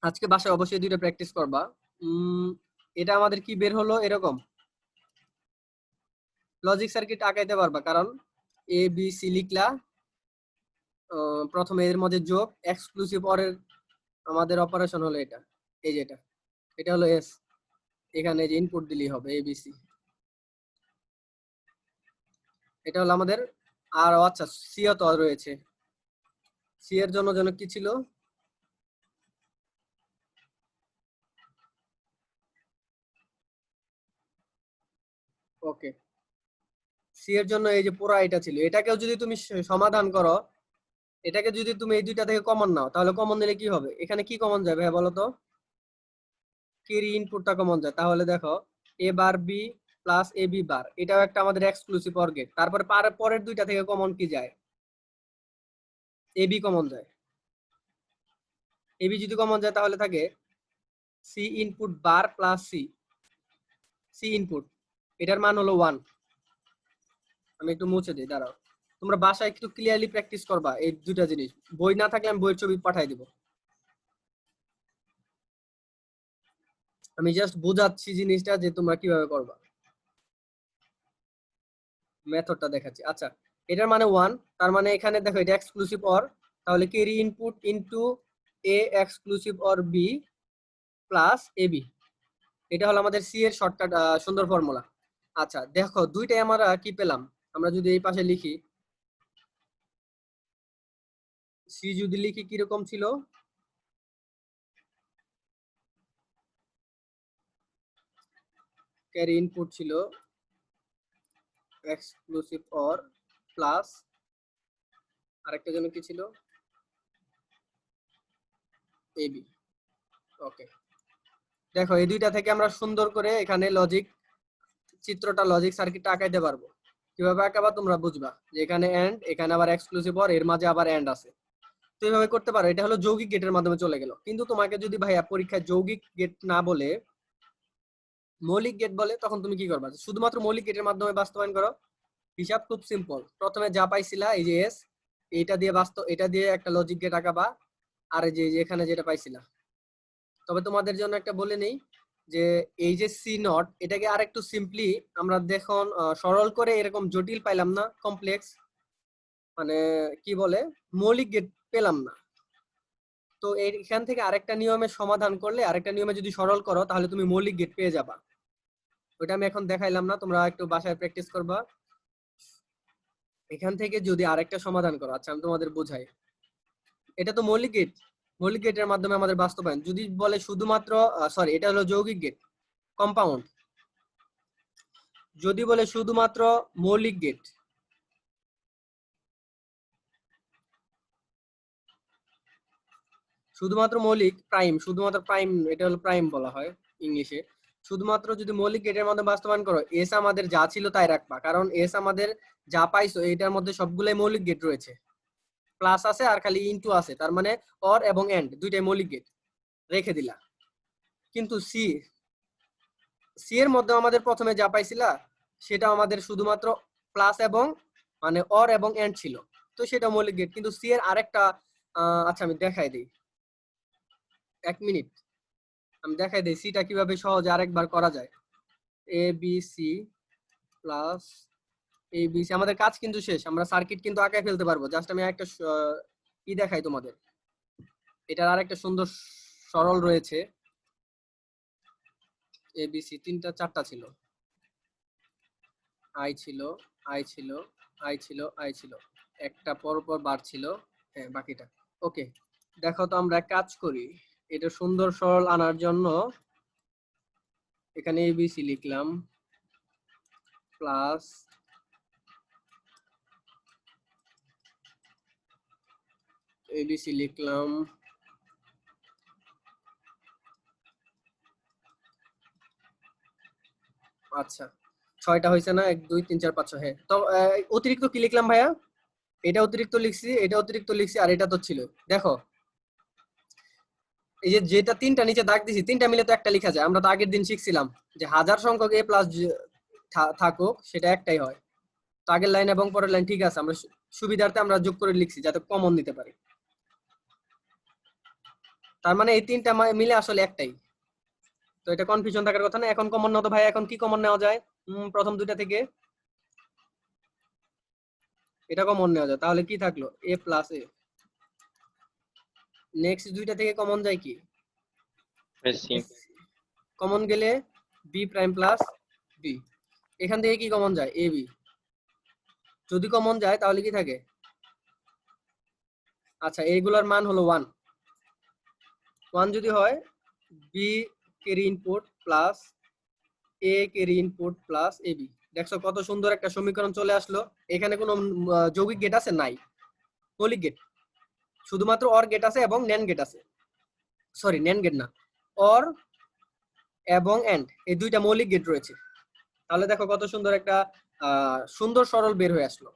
আজকে বাসায় অবশ্যই দুইটা প্র্যাকটিস করবা। এটা আমাদের কি বের হলো এরকম, লজিক সার্কিট আঁকাইতে পারবা, কারণ এ বি সি লিখলা, প্রথমে এর মধ্যে যোগ, এক্সক্লুসিভ অরের আমাদের অপারেশন হলো এটা, এই যে এটা হলো এস, এখানে যে ইনপুট দিলেই হবে এবিসি, এটা হলো আমাদের। আর আচ্ছা, সি তো রয়েছে, সি এর জন্য যেন কি ছিল, ওকে, সি এর জন্য এই যে পুরা এটা ছিল। এটাকেও যদি তুমি সমাধান করো, এটাকে যদি তুমি এই দুইটা থেকে কমন নাও, তাহলে কমন নিলে কি হবে? এখানে কি কমন যাবে ভাই বলো তো? ক্যারি ইনপুটটা কমন যায়, তাহলে দেখো এ বার বি প্লাস এ বি বার, এটাও একটা আমাদের এক্সক্লুসিভ অর গেট। তারপরে পরের দুইটা থেকে কমন কি যায়? এ বি কমন যায়। এ বি যদি কমন যায় তাহলে থাকে C input bar plus C, C input, এটার মান হলো 1। আমি একটু মুছে দিই, দাঁড়াও। তোমরা বাসায় একটু ক্লিয়ারলি প্র্যাকটিস করবা এই দুইটা জিনিস। বই না থাকলে আমি বইয়ের ছবি পাঠাই দিব। আমি জাস্ট বোঝাচ্ছি জিনিসটা যে তোমরা কিভাবে করবা, মেথডটা দেখাচ্ছি। আচ্ছা, এটার মানে 1, তার মানে এখানে দেখো এটা এক্সক্লুসিভ অর, তাহলে carry input into A exclusive or B plus A B, এটা হলো আমাদের সি এর শর্টকাট সুন্দর ফর্মুলা। আচ্ছা দেখো দুইটাই আমরা কি পেলাম, আমরা যদি এই পাশে লিখি সি যদি লিখি কিরকম ছিল, ক্যারি ইনপুট ছিল এক্সক্লুসিভ অর প্লাস আরেকটা জন্য কি ছিল এবি। ওকে, দেখো এই দুইটা থেকে আমরা সুন্দর করে এখানে লজিক চিত্রটা, লজিক সার্কিটটা আঁকাইতে পারবো। কিভাবে আঁকাবা তোমরা বুঝবা, যে এখানে এন্ড, এখানে আবার এক্সক্লুসিভ অর, এর মাঝে আবার এন্ড আছে, তো এইভাবে করতে পারো। এটা হলো যৌগিক গেটের মাধ্যমে চলে গেল। কিন্তু তোমাকে যদি ভাইয়া পরীক্ষায় যৌগিক গেট না বলে মৌলিক গেট বলে, তখন তুমি কি করবা? শুধুমাত্র মৌলিক গেটের মাধ্যমে বাস্তবায়ন করো। হিসাব খুব সিম্পল, প্রথমে যা পাইছিলা এই যে এস, এটা দিয়ে এটা দিয়ে একটা লজিক গেট আঁকাবা, আর এই যে এখানে যেটা পাইছিলা। তবে তোমাদের জন্য একটা বলে নেই যে এই যে সি নট, এটাকে আরেকটু সিম্পলি আমরা দেখুন সরল করে, এরকম জটিল পাইলাম না, কমপ্লেক্স মানে কি বলে মৌলিক গেট পেলাম না। তো এখান থেকে আরেকটা নিয়মে সমাধান করলে, আরেকটা নিয়মে যদি সরল করো, তাহলে তুমি মৌলিক গেট পেয়ে যাবা। ওইটা আমি এখন দেখাইলাম না, তোমরা একটু বাসায় প্র্যাকটিস করবা। এখান থেকে যদি আরেকটা সমাধান করো, আচ্ছা আমি তোমাদের বোঝাই। এটা তো মৌলিক গেট, মৌলিক গেটের মাধ্যমে আমাদের বাস্তবায়ন। যদি বলে শুধুমাত্র সরি, এটা হলো যৌগিক গেট, কম্পাউন্ড। যদি বলে শুধুমাত্র মৌলিক গেট, শুধুমাত্র মৌলিক প্রাইম, শুধুমাত্র প্রাইম, এটা হলো প্রাইম বলা হয় ইংলিশে। শুধুমাত্র যদি মৌলিক গেটের মধ্যে বাস্তবায়ন করো, এস আমাদের যা ছিল তাই রাখবা, কারণ এস আমাদের যা পাইছো এটার মধ্যে সবগুলাই মৌলিক গেট রয়েছে, প্লাস আছে আর খালি ইনটু আছে, তার মানে অর এবং এন্ড দুইটাই মৌলিক গেট রেখে দিলা। কিন্তু সি এর মধ্যে আমাদের প্রথমে যা পাইছিলা সেটা আমাদের শুধুমাত্র প্লাস এবং মানে অর এবং এন্ড ছিল, তো সেটা মৌলিক গেট। কিন্তু সি এর আরেকটা আচ্ছা আমি দেখাই দিই, 1 মিনিট আমি দেখাই দিই সিটা কিভাবে সহজে আরেকবার করা যায়। A B C plus A B C, আমাদের কাজ কিন্তু শেষ, আমরা সার্কিট কিন্তু আঁকায় ফেলতে পারবো। জাস্ট আমি একটা ই দেখাই তোমাদের, এটার আরেকটা সুন্দর সরল রয়েছে। এ বি সি তিনটা চারটা ছিল, আই ছিল, আই ছিল, আই ছিল, আই ছিল, একটা পর পর বার ছিল, হ্যাঁ বাকিটা। ওকে, দেখো তো আমরা এক কাজ করি, এটা সুন্দর সরল আনার জন্য এখানে এবিসি লিখলাম প্লাস এবিসি লিখলাম, আচ্ছা 6টা হয়েছে না, 1 2 3 4 5 6, হ্যাঁ। তো অতিরিক্ত কি লিখলাম ভাইয়া? এটা অতিরিক্ত লিখছি, এটা অতিরিক্ত লিখছি, আর এটা তো ছিল। দেখো এই যে যেটা তিনটা নিচে দাগ দিছি, তিনটা মিলে তো একটা লেখা যায়। আমরা তো আগের দিন শিখছিলাম যে হাজার সংখ্যক এ প্লাস থাকুক সেটা একটাই হয়। তো আগের লাইন এবং পরের লাইন ঠিক আছে, আমরা সুবিধার্থে আমরা যোগ করে লিখছি যাতে কমন নিতে পারি। তার মানে এই তিনটা মিলে আসলে একটাই, তো এটা কনফিউশন থাকার কথা না। এখন কমন নাও তো ভাই, এখন কি কমন নেওয়া যায়? প্রথম দুইটা থেকে এটা কমন নেওয়া যায়, তাহলে কি থাকলো? এ প্লাস এ। নেক্সট দুইটা থেকে কমন যায় কি? সি। কমন গেলে বি প্রাইম প্লাস বি। এখান থেকে কি কমন যায়? A B. যদি কমন যায় তাহলে কি থাকে? আচ্ছা এইগুলোর মান হলো 1, 1 যদি হয় B carry input plus A carry input plus A B. দেখছো কত সুন্দর একটা সমীকরণ চলে আসলো। এখানে কোনো যৌগিক গেট আছে? নাই, মৌলিক গেট, শুধুমাত্র অর গেট আছে এবং ন্যান্ড গেট আছে। সরি ন্যান্ড গেট না, অর এবং এন্ড, এই দুইটা মৌলিক গেট রয়েছে। তাহলে দেখো কত সুন্দর একটা সুন্দর সরল বের হয়ে আসলো।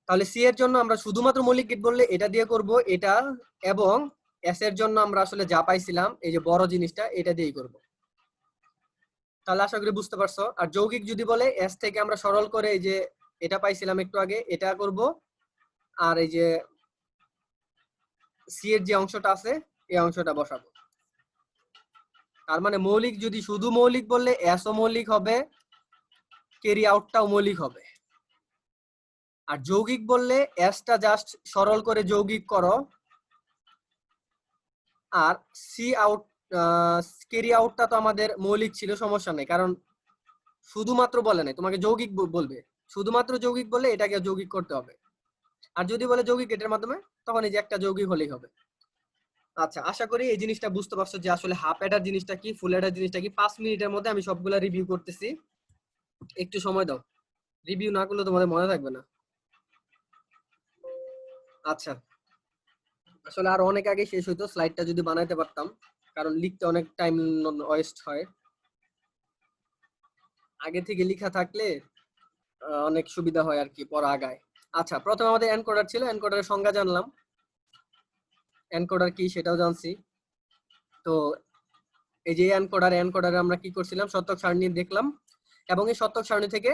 তাহলে সি এর জন্য আমরা শুধুমাত্র মৌলিক গেট বললে এটা দিয়ে করব, এটা, এবং এস এর জন্য আমরা আসলে যা পাইছিলাম এই যে বড় জিনিসটা, এটা দিয়েই করব। তাহলে আশা করি বুঝতে পারছো। আর যৌগিক যদি বলে এস থেকে আমরা সরল করে এই যে এটা পাইছিলাম একটু আগে, এটা করব, আর এই যে সি এর যে অংশটা আছে এই অংশটা বসাবো। তার মানে মৌলিক যদি শুধু মৌলিক বললে এস ও মৌলিক হবে, ক্যারি আউটটাও মৌলিক হবে। আর যৌগিক বললে এসটা জাস্ট সরল করে যৌগিক করো, আর সি আউট ক্যারি আউটটা তো আমাদের মৌলিক ছিল, সমস্যা নেই, কারণ শুধুমাত্র বলে নাই, তোমাকে যৌগিক বলবে, শুধুমাত্র যৌগিক বললে এটাকে যৌগিক করতে হবে। আর যদি বলে যৌগিক গেটের মাধ্যমে, তখন এই যে একটা যৌগিক হলেই হবে। আচ্ছা, আশা করি এই জিনিসটা বুঝতে পারছো যে আসলে হাফ অ্যাডার জিনিসটা কি, ফুল অ্যাডার জিনিসটা কি। 5 মিনিটের মধ্যে আমি সবগুলা রিভিউ করতেছি, একটু সময় দাও, রিভিউ না করলে তোমাদের মনে থাকবে না। আচ্ছা, আসলে আর অনেক আগে শেষ হইতো, স্লাইডটা যদি বানাইতে পারতাম, কারণ লিখতে অনেক টাইম ওয়েস্ট হয়। আগে থেকে লেখা থাকলে অনেক সুবিধা হয় আর কি, পড়া আগায়। আচ্ছা, প্রথমে আমাদের এনকোডার ছিল, এনকোডারের সংজ্ঞা জানলাম, এনকোডার কি সেটাও জানছি। তো এই যে এনকোডারে আমরা কি করছিলাম, শতক সারণী দেখলাম, এবং এই শতক সারণী থেকে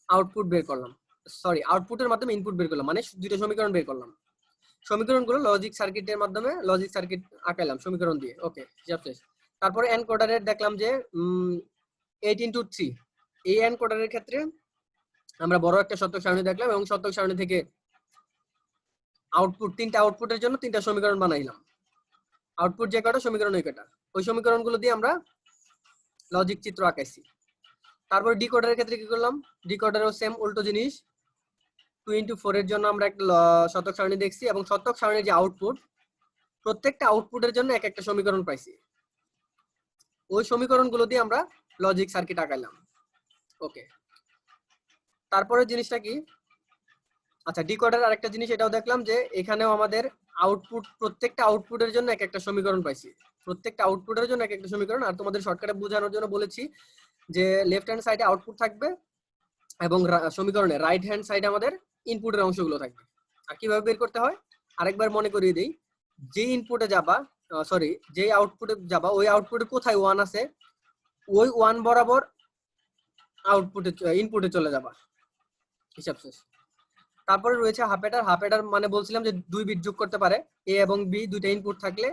আউটপুট বের করলাম, সরি আউটপুটের মাধ্যমে ইনপুট বের করলাম, মানে দুটো সমীকরণ বের করলাম। সমীকরণগুলো লজিক সার্কিটের মাধ্যমে লজিক সার্কিট আঁকাইলাম সমীকরণ দিয়ে। ওকে, হিসাব শেষ। তারপরে এনকোডারের দেখলাম যে 8x3, এই এনকোডারের ক্ষেত্রে আমরা বড় একটা শতক সারণী দেখলাম, এবং শতক সারণী থেকে আউটপুট, তিনটা আউটপুটের জন্য তিনটা সমীকরণ বানাইলাম, আউটপুট যে কটা সমীকরণ ওই কটা, ওই সমীকরণগুলো দিয়ে আমরা লজিক চিত্র আঁকাইছি। তারপর ডিকোডারের ক্ষেত্রে কি করলাম, ডিকোডারেও সেম উল্টো জিনিস, 2x4 এর জন্য আমরা একটা শতক সারণী দেখছি, এবং শতক সারণীর যে আউটপুট, প্রত্যেকটা আউটপুটের জন্য এক একটা সমীকরণ পাইছি, ওই সমীকরণগুলো দিয়ে আমরা লজিক সার্কিট আঁকাইলাম। ওকে, তারপরে জিনিসটা কি, আচ্ছা ডিকোডার আরেকটা জিনিস এটাও দেখলাম যে এখানেও আমাদের আউটপুট, প্রত্যেকটা আউটপুটের জন্য এক একটা সমীকরণ পাইছি, প্রত্যেকটা আউটপুটের জন্য এক একটা সমীকরণ। আর তোমাদের শর্টকাটে বোঝানোর জন্য বলেছি যে লেফট হ্যান্ড সাইডে আউটপুট থাকবে, এবং সমীকরণের রাইট হ্যান্ড সাইডে আমাদের ইনপুটের অংশগুলো থাকবে। আর কিভাবে বের করতে হয় আরেকবার মনে করিয়ে দিই, যে ইনপুটে যাবা, সরি যে আউটপুটে যাবা, ওই আউটপুটে কোথায় 1 আছে, ওই 1 বরাবর আউটপুটে ইনপুটে চলে যাবা, হিসাব শেষ। তারপরে রয়েছে হাফ অ্যাডার। হাফ অ্যাডার মানে বলছিলাম যে 2 বিট যোগ করতে পারে, এ এবং বি দুইটা ইনপুট থাকলে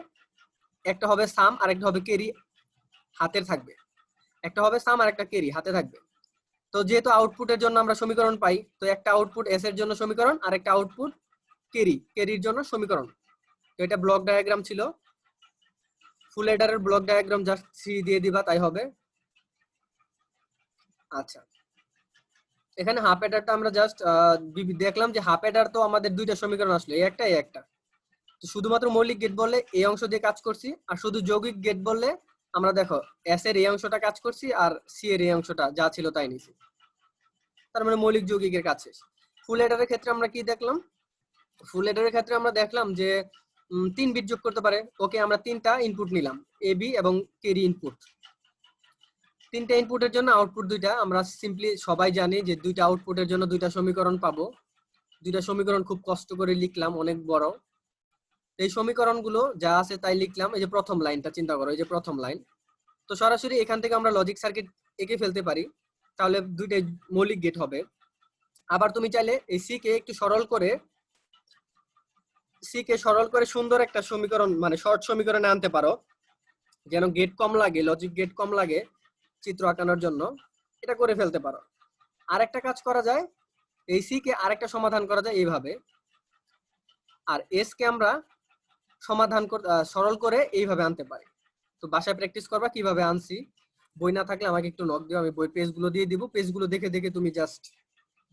একটা হবে সাম আর একটা হবে ক্যারি হাতের থাকবে, একটা হবে সাম আর একটা ক্যারি হাতে থাকবে। তো যেহেতু আউটপুটের জন্য আমরা সমীকরণ পাই, তো একটা আউটপুট এস এর জন্য সমীকরণ, আর একটা আউটপুট ক্যারির জন্য সমীকরণ। তো এটা ব্লক ডায়াগ্রাম ছিল, ফুল অ্যাডারের ব্লক ডায়াগ্রাম জাস্ট 3 দিয়ে দিবা তাই হবে। আচ্ছা, এখানে হাফ অ্যাডারটা আমরা জাস্ট দেখলাম যে হাফ অ্যাডার তো আমাদের দুইটা সমীকরণ আসলো, এই একটা এই একটা। তো শুধুমাত্র মৌলিক গেট বললে এই অংশ দিয়ে কাজ করছি, আর শুধু যৌগিক গেট বললে আমরা দেখো এস এর এই অংশটা কাজ করছি, আর সি এর এই অংশটা যা ছিল তাই নিছি, তার মানে মৌলিক যৌগিকের কাজ শেষ। ফুল অ্যাডারের ক্ষেত্রে আমরা কি দেখলাম, ফুল অ্যাডারের ক্ষেত্রে আমরা দেখলাম যে 3 বিট যোগ করতে পারে। ওকে, আমরা 3টা ইনপুট নিলাম, এ বি এবং ক্যারি ইনপুট, 3টা ইনপুটের জন্য আউটপুট 2টা। আমরা সিম্পলি সবাই জানি যে 2টা আউটপুটের জন্য 2টা সমীকরণ পাবো, 2টা সমীকরণ খুব কষ্ট করে লিখলাম, অনেক বড়। এই সমীকরণগুলো যা আছে তাই লিখলাম। এই যে প্রথম লাইনটা চিন্তা করো, এই যে প্রথম লাইন, তো সরাসরি এখান থেকে আমরা লজিক সার্কিট এঁকে ফেলতে পারি, তাহলে দুইটাই মৌলিক গেট হবে। আবার তুমি চাইলে এই সি কে একটু সরল করে, সুন্দর একটা সমীকরণ মানে শর্ট সমীকরণে আনতে পারো, যেন গেট কম লাগে, লজিক গেট কম লাগে চিত্র আঁকানোর জন্য, এটা করে ফেলতে পারো। আরেকটা কাজ করা যায়, এই সি কে আরেকটা সমাধান করা যায় এইভাবে, আর এস কে আমরা সরল করে এইভাবে আনতে পারি। তো বাসায় প্র্যাকটিস করবা কিভাবে আনছি, বই না থাকলে আমাকে একটু নক দিও, আমি বই পেজগুলো দিয়ে দিব, পেজগুলো দেখে দেখে তুমি জাস্ট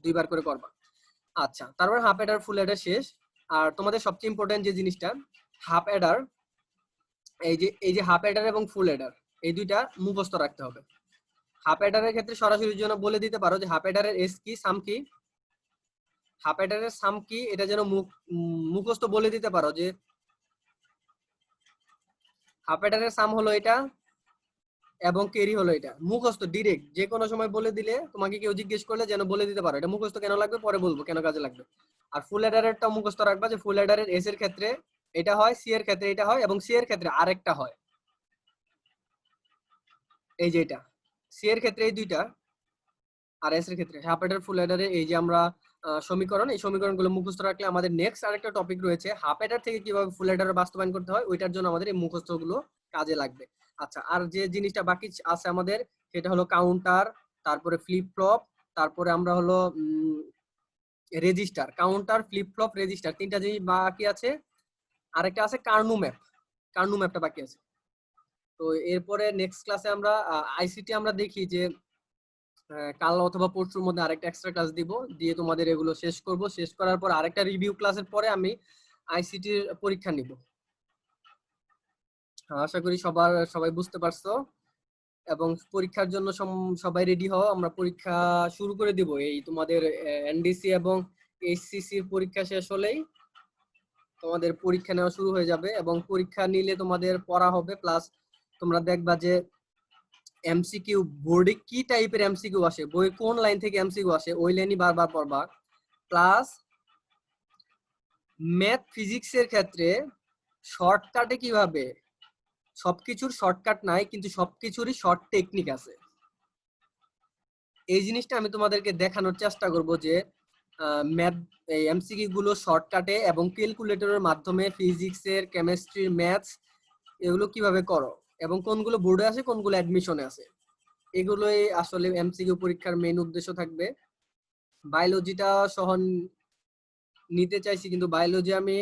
2বার করে করবা। আচ্ছা, তারপর হাফ অ্যাডার ফুল অ্যাডার শেষ। আর তোমাদের সবচেয়ে ইম্পর্টেন্ট যে জিনিসটা, হাফ অ্যাডার, এই যে হাফ অ্যাডার এবং ফুল অ্যাডার, এই দুইটা মুখস্থ রাখতে হবে। হাফ অ্যাডারের ক্ষেত্রে সরাসরি জন্য বলে দিতে পারো যে হাফ অ্যাডারের এস কি, সাম কি, হাফ অ্যাডারের সাম কি, এটা যেন মুখস্থ বলে দিতে পারো যে হাফ অ্যাডারের সাম হলো এটা এবং ক্যারি হলো এটা, মুখস্থ ডিরেক্ট যে কোনো সময় বলে দিলে, তোমাকে কেউ জিজ্ঞেস করলে যেন বলে দিতে পারো। এটা মুখস্থ কেন লাগবে পরে বলবো কেন কাজে লাগবে। আর ফুল অ্যাডারেরটা মুখস্থ রাখবা যে ফুল অ্যাডারের এস এর ক্ষেত্রে এটা হয়, সি এর ক্ষেত্রে এটা হয়, এবং সি এর ক্ষেত্রে আরেকটা হয়, এই যে এটা সি এর ক্ষেত্রে এই দুইটা, আর এস এর ক্ষেত্রে। হাফ অ্যাডার ফুল অ্যাডারে এই যে আমরা সমীকরণ, এই সমীকরণগুলো মুখস্থ রাখলে আমাদের নেক্সট আরেকটা টপিক রয়েছে হাফ অ্যাডার থেকে কিভাবে ফুল অ্যাডার বাস্তবায়ন করতে হয়, ওইটার জন্য আমাদের এই মুখস্থগুলো কাজে লাগবে। আচ্ছা, আর যে জিনিসটা বাকি আছে আমাদের, সেটা হলো কাউন্টার, তারপরে ফ্লিপ ফ্লপ, তারপরে আমরা হলো register, counter, flip flop, register, তিনটা জিনিস বাকি আছে। আরেকটা আছে কার্নু ম্যাপ, কার্নু ম্যাপটা বাকি আছে। তো এরপরে নেক্সট ক্লাসে আমরা আইসিটি আমরা দেখি যে কাল অথবা পরশুর মধ্যে আরেকটা এক্সট্রা ক্লাস দিব, দিয়ে তোমাদের এগুলো শেষ করব। শেষ করার পর আরেকটা রিভিউ ক্লাসের পরে আমি আইসিটির পরীক্ষা নিব। আশা করি সবাই বুঝতে পারছো এবং পরীক্ষার জন্য সবাই রেডি হও। আমরা পরীক্ষা শুরু করে দিব। এই তোমাদের এনডিসি এবং এইচসিসির পরীক্ষা শেষ হলেই তোমাদের পরীক্ষা নেওয়া শুরু হয়ে যাবে এবং পরীক্ষা নিলে তোমাদের পড়া হবে, প্লাস তোমরা দেখবা যে এমসিকিউ বোর্ডে কি টাইপের এমসিকিউ আসে, বই কোন লাইন থেকে এমসিকিউ আসে ওই লাইনই বারবার পড়বা। প্লাস ম্যাথ ফিজিক্সের ক্ষেত্রে শর্টকাটে কিভাবে, সবকিছুর শর্টকাট নাই কিন্তু সবকিছুরই শর্ট টেকনিক আছে। এই জিনিসটা আমি তোমাদেরকে দেখানোর চেষ্টা করব যে ম্যাথ এই এমসিকিউ গুলো শর্টকাটে এবং ক্যালকুলেটরের মাধ্যমে ফিজিক্সের, কেমিস্ট্রির, ম্যাথস এগুলো কিভাবে করো এবং কোনগুলো বোর্ডে আছে কোনগুলো অ্যাডমিশনে আছে, এগুলোই আসলে এমসিকিউ পরীক্ষার মেইন উদ্দেশ্য থাকবে। বায়োলজিটা সহ নিতে চাইছি কিন্তু বায়োলজি আমি